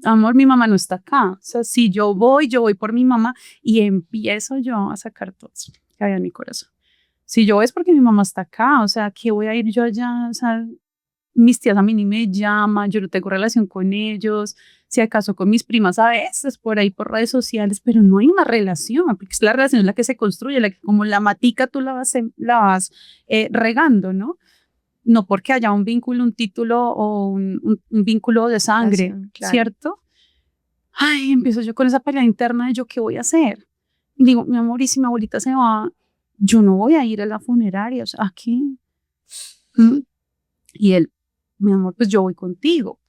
S2: amor, mi mamá no está acá. O sea, si yo voy por mi mamá y empiezo yo a sacar todo eso que había en mi corazón. Si yo voy es porque mi mamá está acá, o sea, ¿qué voy a ir yo allá? O sea, mis tías a mí ni me llaman, yo no tengo relación con ellos, si acaso con mis primas a veces por ahí por redes sociales, pero no hay una relación, porque es la relación es la que se construye, la que como la matica tú la vas regando, ¿no? No porque haya un vínculo, un título o un vínculo de sangre,
S1: Relación, claro.
S2: ¿cierto? Ay, empiezo yo con esa pelea interna de yo, ¿qué voy a hacer? Y digo, mi amor, y si mi abuelita se va, yo no voy a ir a la funeraria, o sea, ¿a qué? ¿Mm? Y él, mi amor, pues yo voy contigo.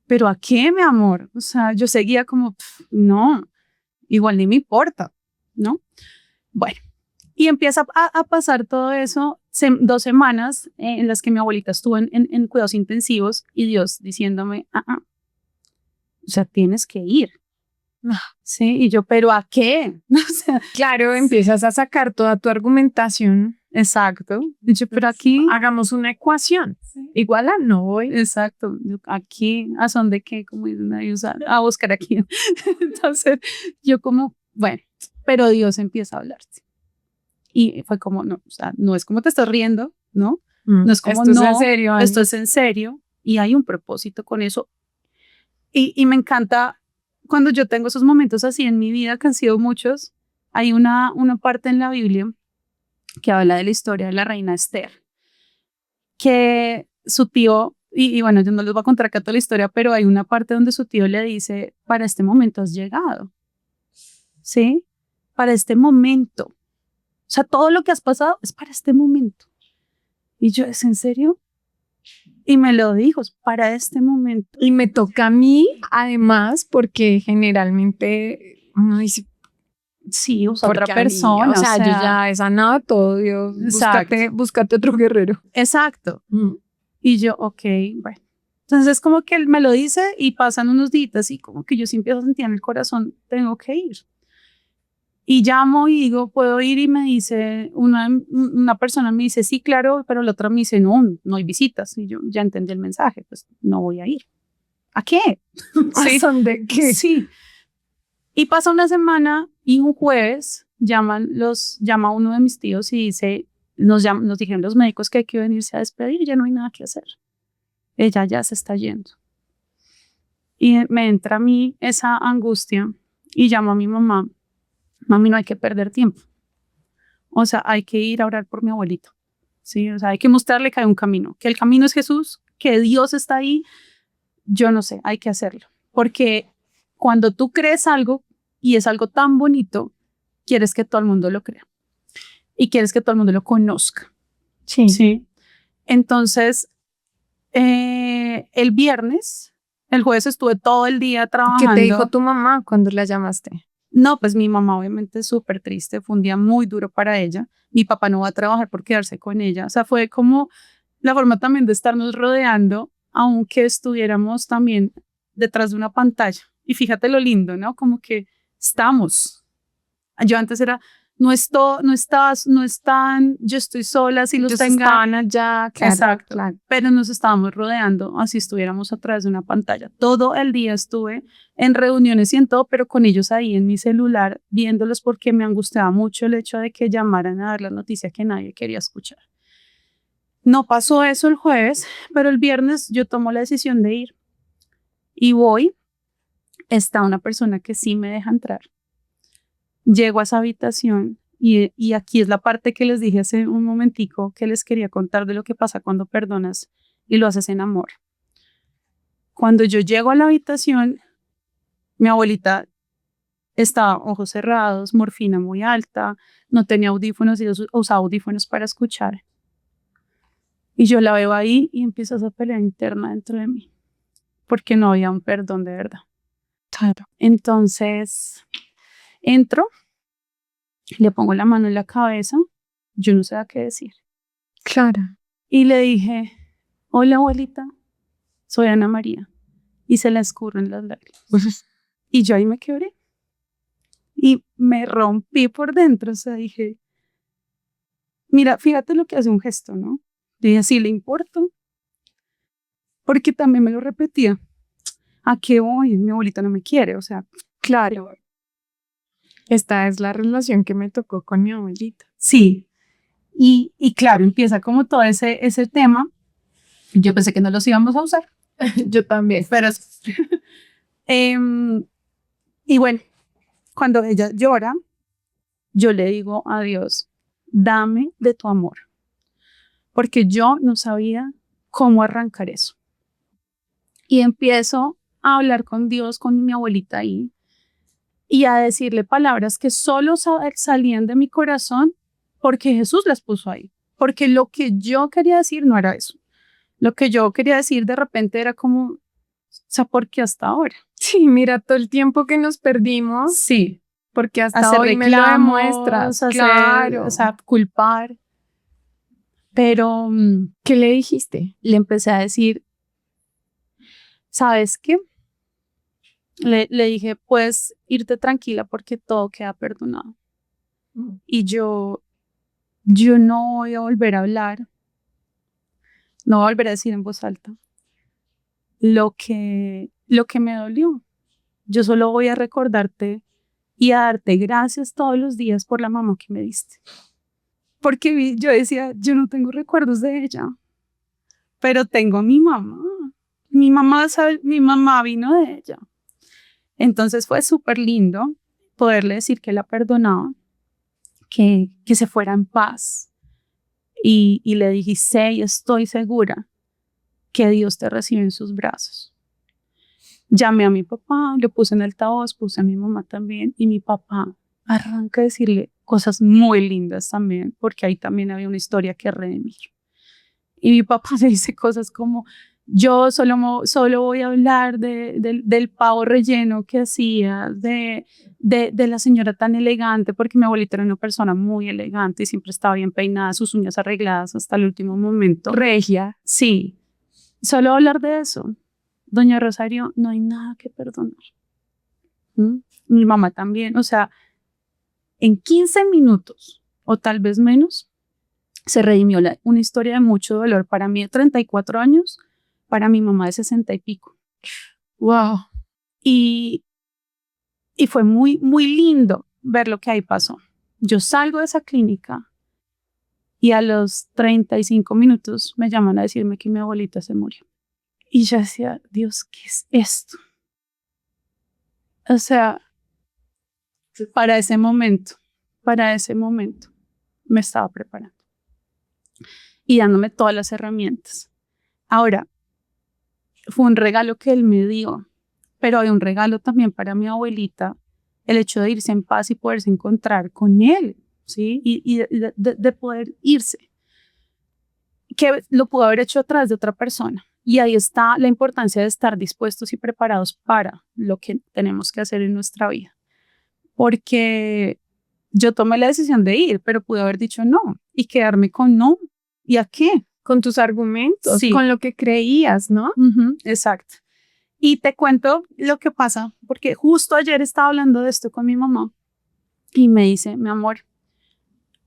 S2: ¿Pero a qué, mi amor? O sea, yo seguía como, no, igual ni me importa, ¿no? Bueno, y empieza a pasar todo eso, 2 semanas en las que mi abuelita estuvo en cuidados intensivos y Dios diciéndome, o sea, tienes que ir. Sí, y yo, ¿pero a qué? O sea,
S1: Claro, empiezas a sacar toda tu argumentación.
S2: exacto. Y yo, pero aquí,
S1: Hagamos una ecuación. Igual a no voy.
S2: exacto, yo, aquí, ¿a son de qué? Como dicen ahí, a buscar aquí. Entonces, yo como, bueno, pero Dios empieza a hablarte. Y fue como, no, o sea, no es como te estás riendo, ¿no? No es como,
S1: Esto es
S2: no,
S1: en serio, Ani.
S2: esto es en serio y hay un propósito con eso. Y me encanta cuando yo tengo esos momentos así en mi vida, que han sido muchos. Hay una parte en la Biblia que habla de la historia de la reina Esther, que su tío, y bueno, yo no les voy a contar acá toda la historia, pero hay una parte donde su tío le dice, para este momento has llegado, ¿sí? Para este momento. O sea, todo lo que has pasado es para este momento. Y yo, ¿es en serio? Y me lo dijo, es para este momento.
S1: Y me toca a mí, además, porque generalmente uno dice,
S2: Sí, o sea,
S1: ¿por
S2: otra
S1: qué a mí?
S2: persona.
S1: O sea, yo ya he sanado todo, Dios.
S2: Exacto.
S1: Búscate otro guerrero.
S2: Exacto. Y yo, ok, bueno. Entonces como que él me lo dice y pasan unos días y como que yo sí empiezo a sentir en el corazón, tengo que ir. Y llamo y digo, ¿puedo ir? Y me dice, una persona me dice, sí, claro, pero la otra me dice, no, no hay visitas. Y yo ya entendí el mensaje, pues no voy a ir. ¿A qué?
S1: ¿Sí? ¿Son de qué?
S2: Sí. Y pasa una semana y un jueves llama uno de mis tíos y dice, nos dijeron los médicos que hay que venirse a despedir, ya no hay nada que hacer. Ella ya se está yendo. Y me entra a mí esa angustia y llamo a mi mamá. Mami, no hay que perder tiempo. O sea, hay que ir a orar por mi abuelito. Sí, o sea, hay que mostrarle que hay un camino, que el camino es Jesús, que Dios está ahí. Yo no sé, hay que hacerlo. Porque cuando tú crees algo y es algo tan bonito, quieres que todo el mundo lo crea y quieres que todo el mundo lo conozca.
S1: Sí.
S2: Sí. Entonces, el jueves estuve todo el día trabajando.
S1: ¿Qué te dijo tu mamá cuando la llamaste?
S2: No, pues mi mamá obviamente súper triste, fue un día muy duro para ella. Mi papá no va a trabajar por quedarse con ella. O sea, fue como la forma también de estarnos rodeando, aunque estuviéramos también detrás de una pantalla. Y fíjate lo lindo, ¿no? Como que estamos. Yo antes era, no estás, no están, yo estoy sola, si los
S1: Ellos
S2: tenga.
S1: estaban allá, claro,
S2: Exacto,
S1: claro.
S2: pero nos estábamos rodeando, así estuviéramos a través de una pantalla. Todo el día estuve en reuniones y en todo, pero con ellos ahí en mi celular, viéndolos porque me angustiaba mucho el hecho de que llamaran a dar la noticia que nadie quería escuchar. No pasó eso el jueves, pero el viernes yo tomo la decisión de ir y voy. Está una persona que sí me deja entrar. Llego a esa habitación y aquí es la parte que les dije hace un momentico que les quería contar de lo que pasa cuando perdonas y lo haces en amor. Cuando yo llego a la habitación, mi abuelita estaba ojos cerrados, morfina muy alta, no tenía audífonos y yo usaba audífonos para escuchar. Y yo la veo ahí y empieza esa pelea interna dentro de mí, porque no había un perdón de verdad. Entonces, entro, le pongo la mano en la cabeza, yo no sé a qué decir.
S1: Claro.
S2: Y le dije, hola abuelita, soy Ana María. Y se le escurren las lágrimas. Y yo ahí me quebré. Y me rompí por dentro. O sea, dije, mira, fíjate lo que hace un gesto, ¿no? Dije, sí le importo. Porque también me lo repetía. ¿A qué voy? Mi abuelita no me quiere. O sea,
S1: Claro. Esta es la relación que me tocó con mi abuelita.
S2: sí. Y claro, empieza como todo ese tema. Yo pensé que no los íbamos a usar,
S1: Yo también.
S2: pero y bueno, cuando ella llora, yo le digo a Dios, dame de tu amor, porque yo no sabía cómo arrancar eso. Y empiezo a hablar con Dios, con mi abuelita ahí, y a decirle palabras que solo salían de mi corazón porque Jesús las puso ahí. Porque lo que yo quería decir no era eso. Lo que yo quería decir de repente era como, o sea, ¿por qué hasta ahora?
S1: Sí, mira todo el tiempo que nos perdimos,
S2: Sí,
S1: porque hasta
S2: hacer
S1: hoy me lo demuestras.
S2: reclamos,
S1: Claro.
S2: o sea, culpar. Pero
S1: ¿Qué le dijiste?
S2: le empecé a decir, ¿sabes qué? Le dije, puedes irte tranquila porque todo queda perdonado. Y yo no voy a volver a hablar, no voy a volver a decir en voz alta lo que me dolió. Yo solo voy a recordarte y a darte gracias todos los días por la mamá que me diste. Porque yo decía, yo no tengo recuerdos de ella, pero tengo a mi mamá. Mi mamá vino de ella. Entonces fue súper lindo poderle decir que la perdonaba, que se fuera en paz. Y le dije, sé y estoy segura que Dios te recibe en sus brazos. Llamé a mi papá, le puse en altavoz, puse a mi mamá también, y mi papá arranca a decirle cosas muy lindas también, porque ahí también había una historia que redimir. Y mi papá le dice cosas como, yo solo voy a hablar del pavo relleno que hacía, de la señora tan elegante, porque mi abuelita era una persona muy elegante y siempre estaba bien peinada, sus uñas arregladas hasta el último momento.
S1: Regia.
S2: Sí, solo hablar de eso. Doña Rosario, no hay nada que perdonar. Mi mamá también, o sea, en 15 minutos o tal vez menos, se redimió una historia de mucho dolor para mí de 34 años, para mi mamá de 60 y pico.
S1: Wow.
S2: Y fue muy, muy lindo ver lo que ahí pasó. Yo salgo de esa clínica y a los 35 minutos me llaman a decirme que mi abuelita se murió. Y yo decía, Dios, ¿qué es esto? O sea, para ese momento me estaba preparando y dándome todas las herramientas. Ahora, fue un regalo que él me dio, pero hay un regalo también para mi abuelita, el hecho de irse en paz y poderse encontrar con él, ¿sí? Y de poder irse, que lo pudo haber hecho a través de otra persona. Y ahí está la importancia de estar dispuestos y preparados para lo que tenemos que hacer en nuestra vida. Porque yo tomé la decisión de ir, pero pude haber dicho no y quedarme con no. ¿Y a qué?
S1: Con tus argumentos,
S2: Sí.
S1: con lo que creías, ¿no?
S2: Exacto. Y te cuento lo que pasa, porque justo ayer estaba hablando de esto con mi mamá y me dice, mi amor,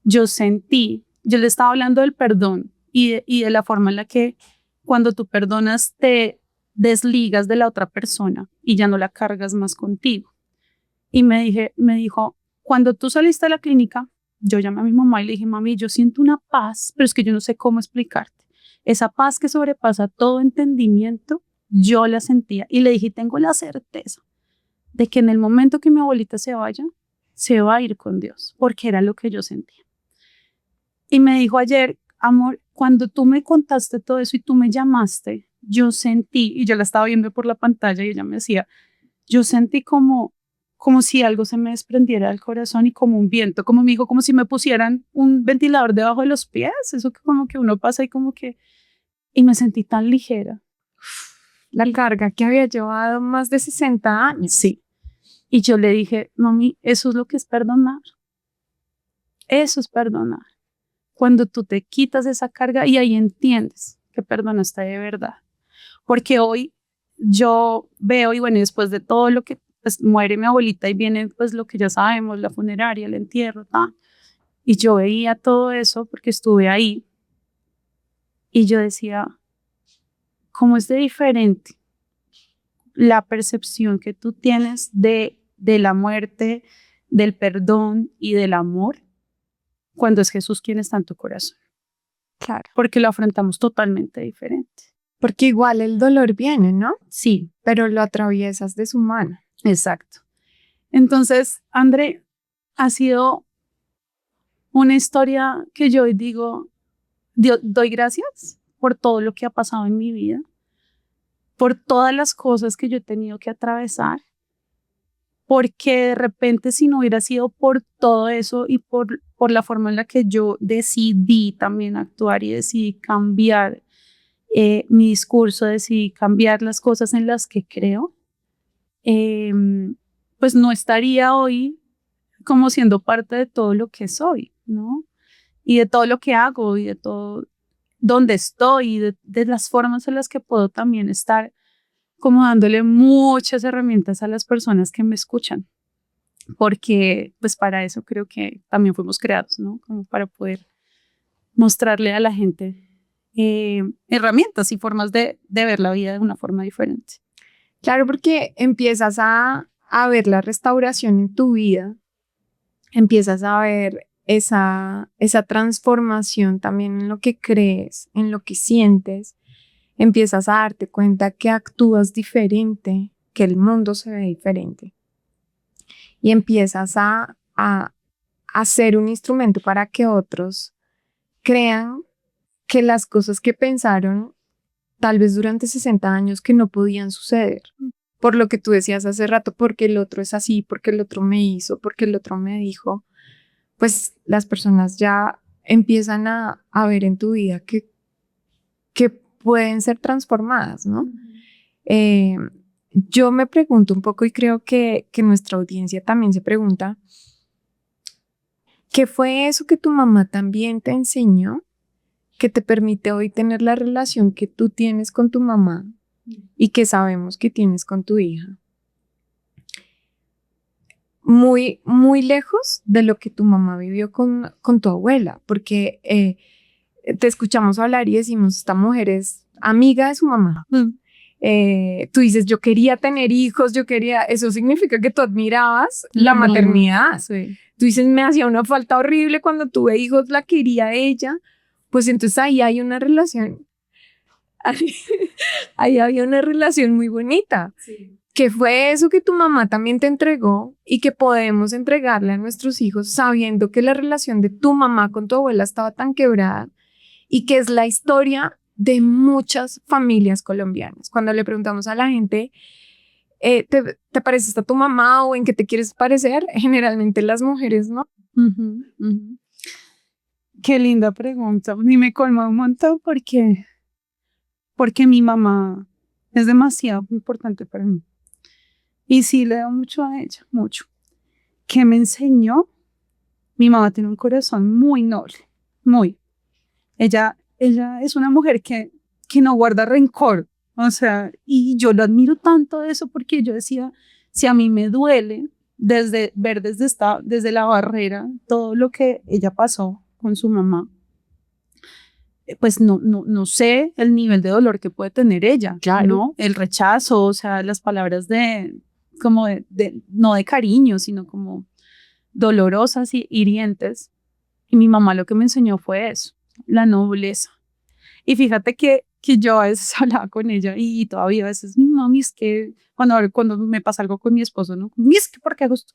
S2: yo le estaba hablando del perdón y de la forma en la que cuando tú perdonas te desligas de la otra persona y ya no la cargas más contigo. Y me dijo, cuando tú saliste de la clínica, yo llamé a mi mamá y le dije, mami, yo siento una paz, pero es que yo no sé cómo explicarte. Esa paz que sobrepasa todo entendimiento, yo la sentía. Y le dije, tengo la certeza de que en el momento que mi abuelita se vaya, se va a ir con Dios, porque era lo que yo sentía. Y me dijo ayer, amor, cuando tú me contaste todo eso y tú me llamaste, yo sentí, y yo la estaba viendo por la pantalla y ella me decía, yo sentí como si algo se me desprendiera del corazón y como un viento, como me dijo, como si me pusieran un ventilador debajo de los pies, eso que como que uno pasa y como que, y me sentí tan ligera.
S1: La carga que había llevado más de 60 años.
S2: Sí. Y yo le dije, mami, eso es lo que es perdonar. Eso es perdonar. Cuando tú te quitas esa carga y ahí entiendes que perdonaste de verdad. Porque hoy yo veo, y bueno, después de todo lo que pues, muere mi abuelita y viene pues lo que ya sabemos, la funeraria, el entierro, tal. Y yo veía todo eso porque estuve ahí y yo decía, ¿cómo es de diferente la percepción que tú tienes de la muerte, del perdón y del amor cuando es Jesús quien está en tu corazón?
S1: Claro.
S2: Porque lo afrontamos totalmente diferente.
S1: Porque igual el dolor viene, ¿no?
S2: Sí,
S1: Pero lo atraviesas de su mano.
S2: exacto. Entonces, André, ha sido una historia que yo hoy digo, doy gracias por todo lo que ha pasado en mi vida, por todas las cosas que yo he tenido que atravesar, porque de repente si no hubiera sido por todo eso y por la forma en la que yo decidí también actuar y decidí cambiar mi discurso, decidí cambiar las cosas en las que creo, eh, pues no estaría hoy como siendo parte de todo lo que soy, ¿no? Y de todo lo que hago y de todo donde estoy y de las formas en las que puedo también estar como dándole muchas herramientas a las personas que me escuchan, porque pues para eso creo que también fuimos creados, ¿no? Como para poder mostrarle a la gente herramientas y formas de ver la vida de una forma diferente.
S1: Claro, porque empiezas a ver la restauración en tu vida, empiezas a ver esa transformación también en lo que crees, en lo que sientes, empiezas a darte cuenta que actúas diferente, que el mundo se ve diferente y empiezas a ser un instrumento para que otros crean que las cosas que pensaron tal vez durante 60 años que no podían suceder. Por lo que tú decías hace rato, porque el otro es así, porque el otro me hizo, porque el otro me dijo, pues las personas ya empiezan a ver en tu vida que pueden ser transformadas, ¿no? Yo me pregunto un poco y creo que nuestra audiencia también se pregunta, ¿qué fue eso que tu mamá también te enseñó que te permite hoy tener la relación que tú tienes con tu mamá y que sabemos que tienes con tu hija? Muy, muy lejos de lo que tu mamá vivió con tu abuela, porque te escuchamos hablar y decimos, esta mujer es amiga de su mamá. Tú dices, yo quería tener hijos, eso significa que tú admirabas la maternidad.
S2: Sí.
S1: Tú dices, me hacía una falta horrible cuando tuve hijos, la quería ella. Pues entonces ahí hay una relación, ahí había una relación muy bonita.
S2: Sí.
S1: Que fue eso que tu mamá también te entregó y que podemos entregarle a nuestros hijos sabiendo que la relación de tu mamá con tu abuela estaba tan quebrada y que es la historia de muchas familias colombianas. Cuando le preguntamos a la gente, ¿te pareces a tu mamá o en qué te quieres parecer? Generalmente las mujeres, ¿no?
S2: Qué linda pregunta. Ni me colma un montón porque mi mamá es demasiado importante para mí. Y sí le doy mucho a ella, mucho. ¿Qué me enseñó? Mi mamá tiene un corazón muy noble, muy. Ella es una mujer que no guarda rencor, o sea, y yo lo admiro tanto de eso porque yo decía, si a mí me duele ver desde la barrera todo lo que ella pasó con su mamá, pues no sé el nivel de dolor que puede tener ella,
S1: Claro.
S2: ¿no? El rechazo, o sea, las palabras como no de cariño, sino como dolorosas y hirientes. Y mi mamá lo que me enseñó fue eso, la nobleza. Y fíjate que yo a veces hablaba con ella y todavía a veces, mi mami, es que cuando me pasa algo con mi esposo, ¿no? Es que, ¿por qué hago esto?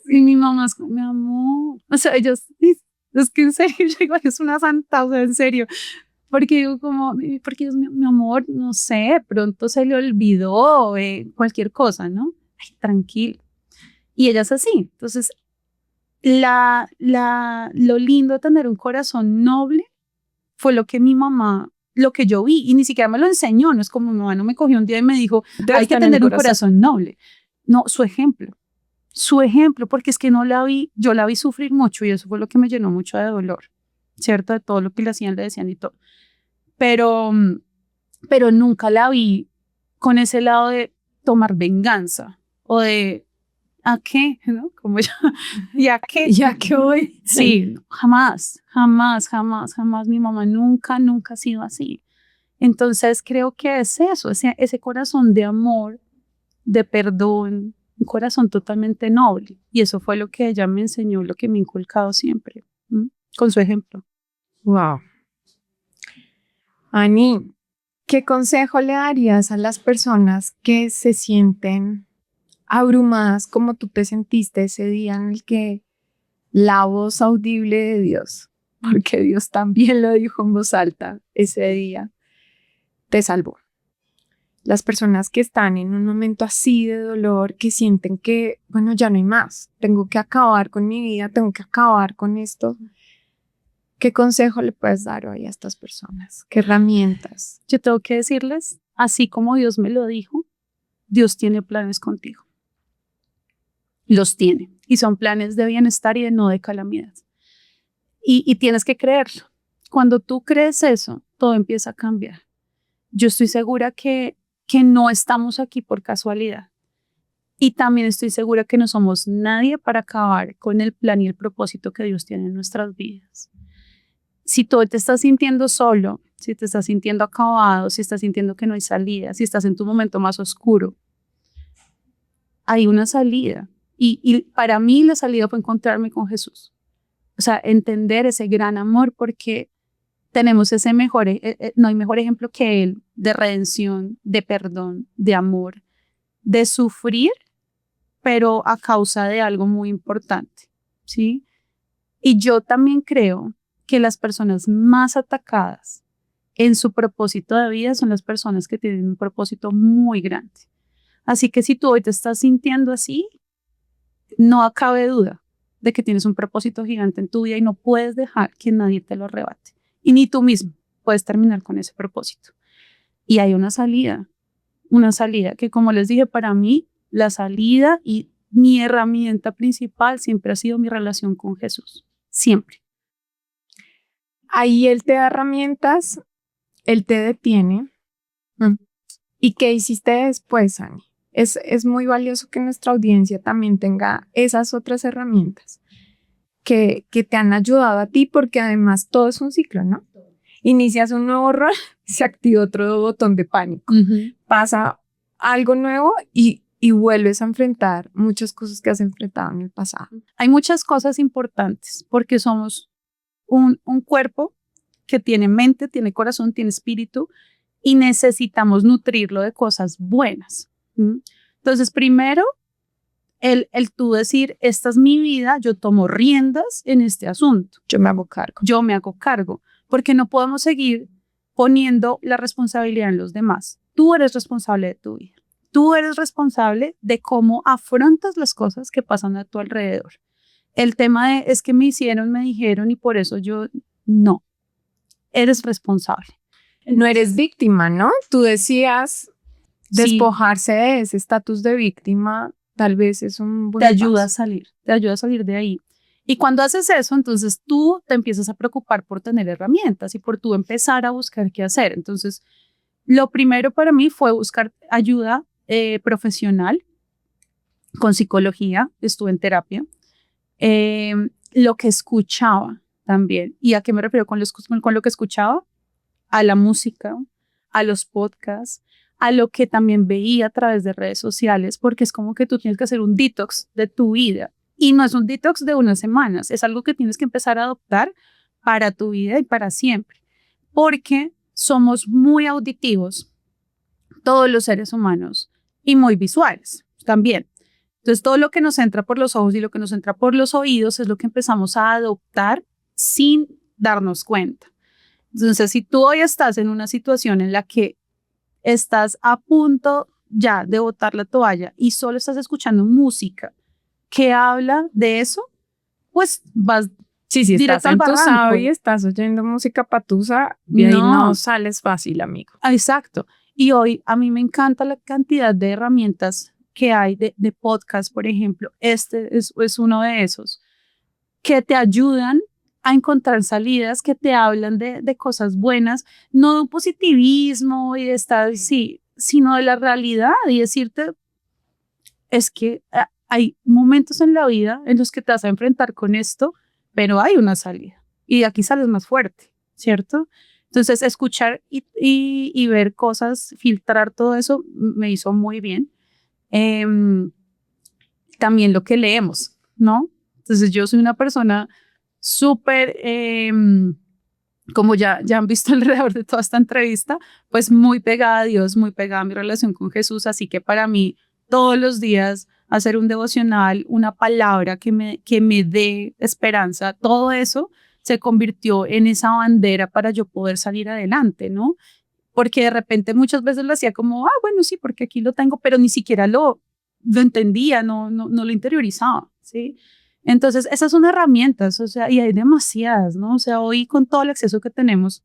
S2: Y mi mamá es como, mi amor, o sea, ellos, es que en serio, yo digo, es una santa, o sea, en serio. Porque digo como, porque Dios mío, mi amor, no sé, pronto se le olvidó cualquier cosa, ¿no? Ay, tranquilo. Y ella es así. Entonces, lo lindo de tener un corazón noble fue lo que mi mamá, lo que yo vi, y ni siquiera me lo enseñó, no es como mi mamá no me cogió un día y me dijo, hay que tener un corazón noble. No, su ejemplo, porque es que yo la vi sufrir mucho y eso fue lo que me llenó mucho de dolor, ¿cierto? De todo lo que le hacían, le decían y todo. Pero nunca la vi con ese lado de tomar venganza o de ¿a qué? ¿No? Como ya, ¿ya qué?
S1: Ya que hoy.
S2: Sí, jamás, jamás, jamás, jamás. Mi mamá nunca, nunca ha sido así. Entonces creo que es eso, ese corazón de amor, de perdón, un corazón totalmente noble. Y eso fue lo que ella me enseñó, lo que me ha inculcado siempre, con su ejemplo.
S1: Wow. Ani, ¿qué consejo le darías a las personas que se sienten abrumadas como tú te sentiste ese día en el que la voz audible de Dios, porque Dios también lo dijo en voz alta ese día, te salvó? Las personas que están en un momento así de dolor, que sienten que, bueno, ya no hay más, tengo que acabar con mi vida, tengo que acabar con esto. ¿Qué consejo le puedes dar hoy a estas personas? ¿Qué herramientas?
S2: Yo tengo que decirles, así como Dios me lo dijo, Dios tiene planes contigo. Los tiene. Y son planes de bienestar y de no de calamidad. Y tienes que creerlo. Cuando tú crees eso, todo empieza a cambiar. Yo estoy segura que no estamos aquí por casualidad. Y también estoy segura que no somos nadie para acabar con el plan y el propósito que Dios tiene en nuestras vidas. Si tú te estás sintiendo solo, si te estás sintiendo acabado, si estás sintiendo que no hay salida, si estás en tu momento más oscuro, hay una salida. Y para mí la salida fue encontrarme con Jesús. O sea, entender ese gran amor, porque tenemos ese no hay mejor ejemplo que Él de redención, de perdón, de amor, de sufrir, pero a causa de algo muy importante, ¿sí? Y yo también creo que las personas más atacadas en su propósito de vida son las personas que tienen un propósito muy grande. Así que si tú hoy te estás sintiendo así, no cabe duda de que tienes un propósito gigante en tu vida y no puedes dejar que nadie te lo arrebate. Y ni tú mismo puedes terminar con ese propósito. Y hay una salida que, como les dije, para mí la salida y mi herramienta principal siempre ha sido mi relación con Jesús. Siempre.
S1: Ahí Él te da herramientas, Él te detiene. ¿Y qué hiciste después, Ani? Es muy valioso que nuestra audiencia también tenga esas otras herramientas que te han ayudado a ti, porque además todo es un ciclo, ¿no? Inicias un nuevo rol, se activa otro botón de pánico. Pasa algo nuevo y vuelves a enfrentar muchas cosas que has enfrentado en el pasado.
S2: Hay muchas cosas importantes porque somos un cuerpo que tiene mente, tiene corazón, tiene espíritu y necesitamos nutrirlo de cosas buenas. Entonces, primero, el tú decir, esta es mi vida, yo tomo riendas en este asunto.
S1: Yo me hago cargo.
S2: Yo me hago cargo, porque no podemos seguir poniendo la responsabilidad en los demás. Tú eres responsable de tu vida. Tú eres responsable de cómo afrontas las cosas que pasan a tu alrededor. El tema de es que me hicieron, me dijeron y por eso yo no. Eres responsable.
S1: No eres víctima, ¿no? Tú decías despojarse de ese estatus de víctima, tal vez es un buen
S2: paso. Te ayuda a salir de ahí. Y cuando haces eso, entonces tú te empiezas a preocupar por tener herramientas y por tú empezar a buscar qué hacer. Entonces, lo primero para mí fue buscar ayuda profesional con psicología, estuve en terapia. Lo que escuchaba también. ¿Y a qué me refiero con lo que escuchaba? A la música, a los podcasts, a lo que también veía a través de redes sociales, porque es como que tú tienes que hacer un detox de tu vida. Y no es un detox de unas semanas, es algo que tienes que empezar a adoptar para tu vida y para siempre. Porque somos muy auditivos, todos los seres humanos, y muy visuales también. Entonces, todo lo que nos entra por los ojos y lo que nos entra por los oídos es lo que empezamos a adoptar sin darnos cuenta. Entonces, si tú hoy estás en una situación en la que estás a punto ya de botar la toalla y solo estás escuchando música que habla de eso, pues vas
S1: si estás entusado y estás oyendo música patusa, de ahí no sales fácil, amigo.
S2: Exacto. Y hoy a mí me encanta la cantidad de herramientas que hay de podcast, por ejemplo. Este es uno de esos que te ayudan a encontrar salidas, que te hablan de cosas buenas, no de un positivismo y de estar así, sino de la realidad y decirte, es que hay momentos en la vida en los que te vas a enfrentar con esto, pero hay una salida y de aquí sales más fuerte, ¿cierto? Entonces, escuchar y ver cosas, filtrar todo eso me hizo muy bien. También lo que leemos, ¿no? Entonces, yo soy una persona súper como ya han visto alrededor de toda esta entrevista, pues muy pegada a Dios, muy pegada a mi relación con Jesús. Así que para mí, todos los días, hacer un devocional, una palabra que me dé esperanza, todo eso se convirtió en esa bandera para yo poder salir adelante, ¿no? Porque de repente muchas veces lo hacía como, bueno, sí, porque aquí lo tengo, pero ni siquiera lo entendía, no lo interiorizaba, ¿sí? Entonces, esas son herramientas, o sea, y hay demasiadas, ¿no? O sea, hoy con todo el acceso que tenemos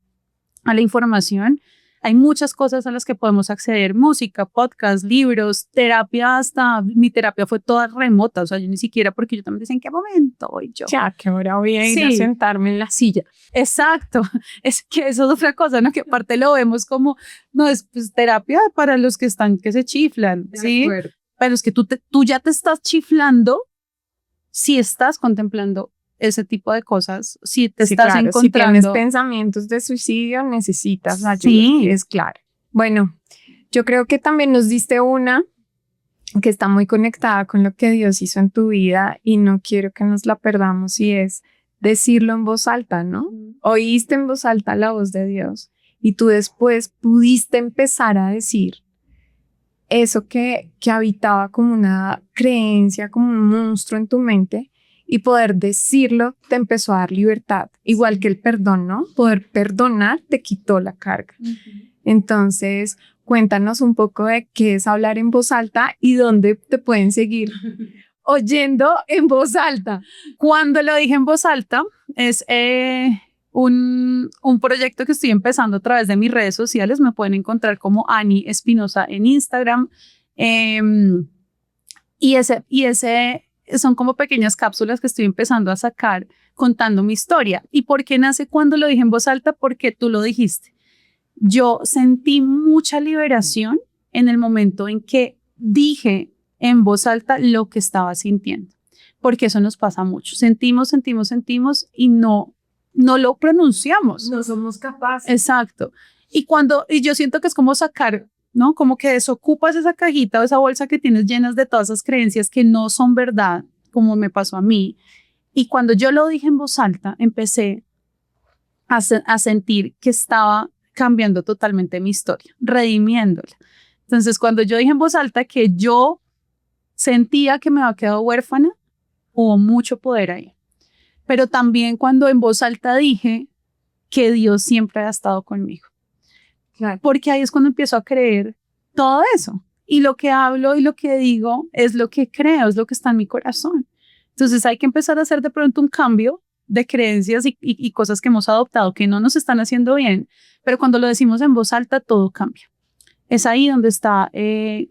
S2: a la información, hay muchas cosas a las que podemos acceder: música, podcast, libros, terapia. Hasta mi terapia fue toda remota, o sea, yo ni siquiera, porque yo también decía, ¿en qué momento voy yo?
S1: Ya, que ahora voy a ir a sentarme en la silla.
S2: Exacto, es que eso es otra cosa, ¿no? Que aparte lo vemos como, no, es pues, terapia para los que se chiflan, ¿sí? Pero es que tú ya te estás chiflando si estás contemplando ese tipo de cosas, si te estás encontrando.
S1: Si tienes pensamientos de suicidio, necesitas ayuda.
S2: Sí.
S1: Es claro. Bueno, yo creo que también nos diste una que está muy conectada con lo que Dios hizo en tu vida y no quiero que nos la perdamos, y es decirlo en voz alta, ¿no? Oíste en voz alta la voz de Dios y tú después pudiste empezar a decir eso que habitaba como una creencia, como un monstruo en tu mente, y poder decirlo te empezó a dar libertad. Igual que el perdón, ¿no? Poder perdonar te quitó la carga. Entonces, cuéntanos un poco de qué es hablar en voz alta y dónde te pueden seguir oyendo en voz alta.
S2: Cuando lo dije en voz alta, es un proyecto que estoy empezando a través de mis redes sociales. Me pueden encontrar como Ani Espinosa en Instagram. Y ese son como pequeñas cápsulas que estoy empezando a sacar contando mi historia. ¿Y por qué nace cuando lo dije en voz alta? Porque tú lo dijiste. Yo sentí mucha liberación en el momento en que dije en voz alta lo que estaba sintiendo, porque eso nos pasa mucho. Sentimos y no lo pronunciamos.
S1: No somos capaces.
S2: Exacto. Y yo siento que es como sacar, ¿no? Como que desocupas esa cajita o esa bolsa que tienes llenas de todas esas creencias que no son verdad, como me pasó a mí. Y cuando yo lo dije en voz alta, empecé a sentir que estaba cambiando totalmente mi historia, redimiéndola. Entonces, cuando yo dije en voz alta que yo sentía que me había quedado huérfana, hubo mucho poder ahí. Pero también cuando en voz alta dije que Dios siempre ha estado conmigo.
S1: Claro.
S2: Porque ahí es cuando empiezo a creer todo eso. Y lo que hablo y lo que digo es lo que creo, es lo que está en mi corazón. Entonces hay que empezar a hacer de pronto un cambio de creencias y cosas que hemos adoptado que no nos están haciendo bien, pero cuando lo decimos en voz alta todo cambia. Es ahí donde está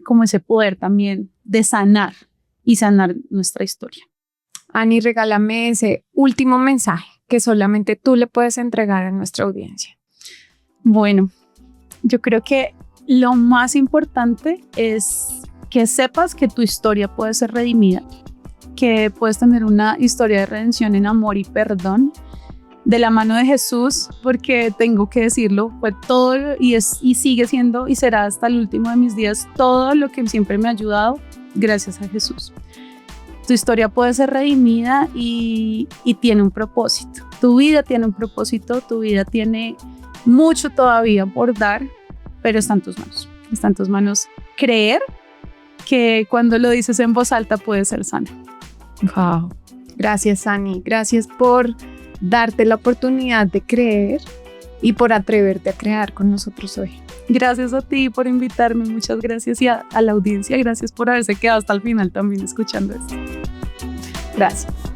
S2: como ese poder también de sanar y sanar nuestra historia.
S1: Ani, regálame ese último mensaje que solamente tú le puedes entregar a nuestra audiencia.
S2: Bueno, yo creo que lo más importante es que sepas que tu historia puede ser redimida, que puedes tener una historia de redención en amor y perdón de la mano de Jesús, porque tengo que decirlo, fue todo y sigue siendo y será hasta el último de mis días todo lo que siempre me ha ayudado gracias a Jesús. Tu historia puede ser redimida y tiene un propósito. Tu vida tiene un propósito, tu vida tiene mucho todavía por dar, pero está en tus manos. Está en tus manos creer que cuando lo dices en voz alta puede ser sano.
S1: Wow. Gracias, Ani. Gracias por darte la oportunidad de creer y por atreverte a crear con nosotros hoy.
S2: Gracias a ti por invitarme, muchas gracias, y a la audiencia, gracias por haberse quedado hasta el final también escuchando esto.
S1: Gracias.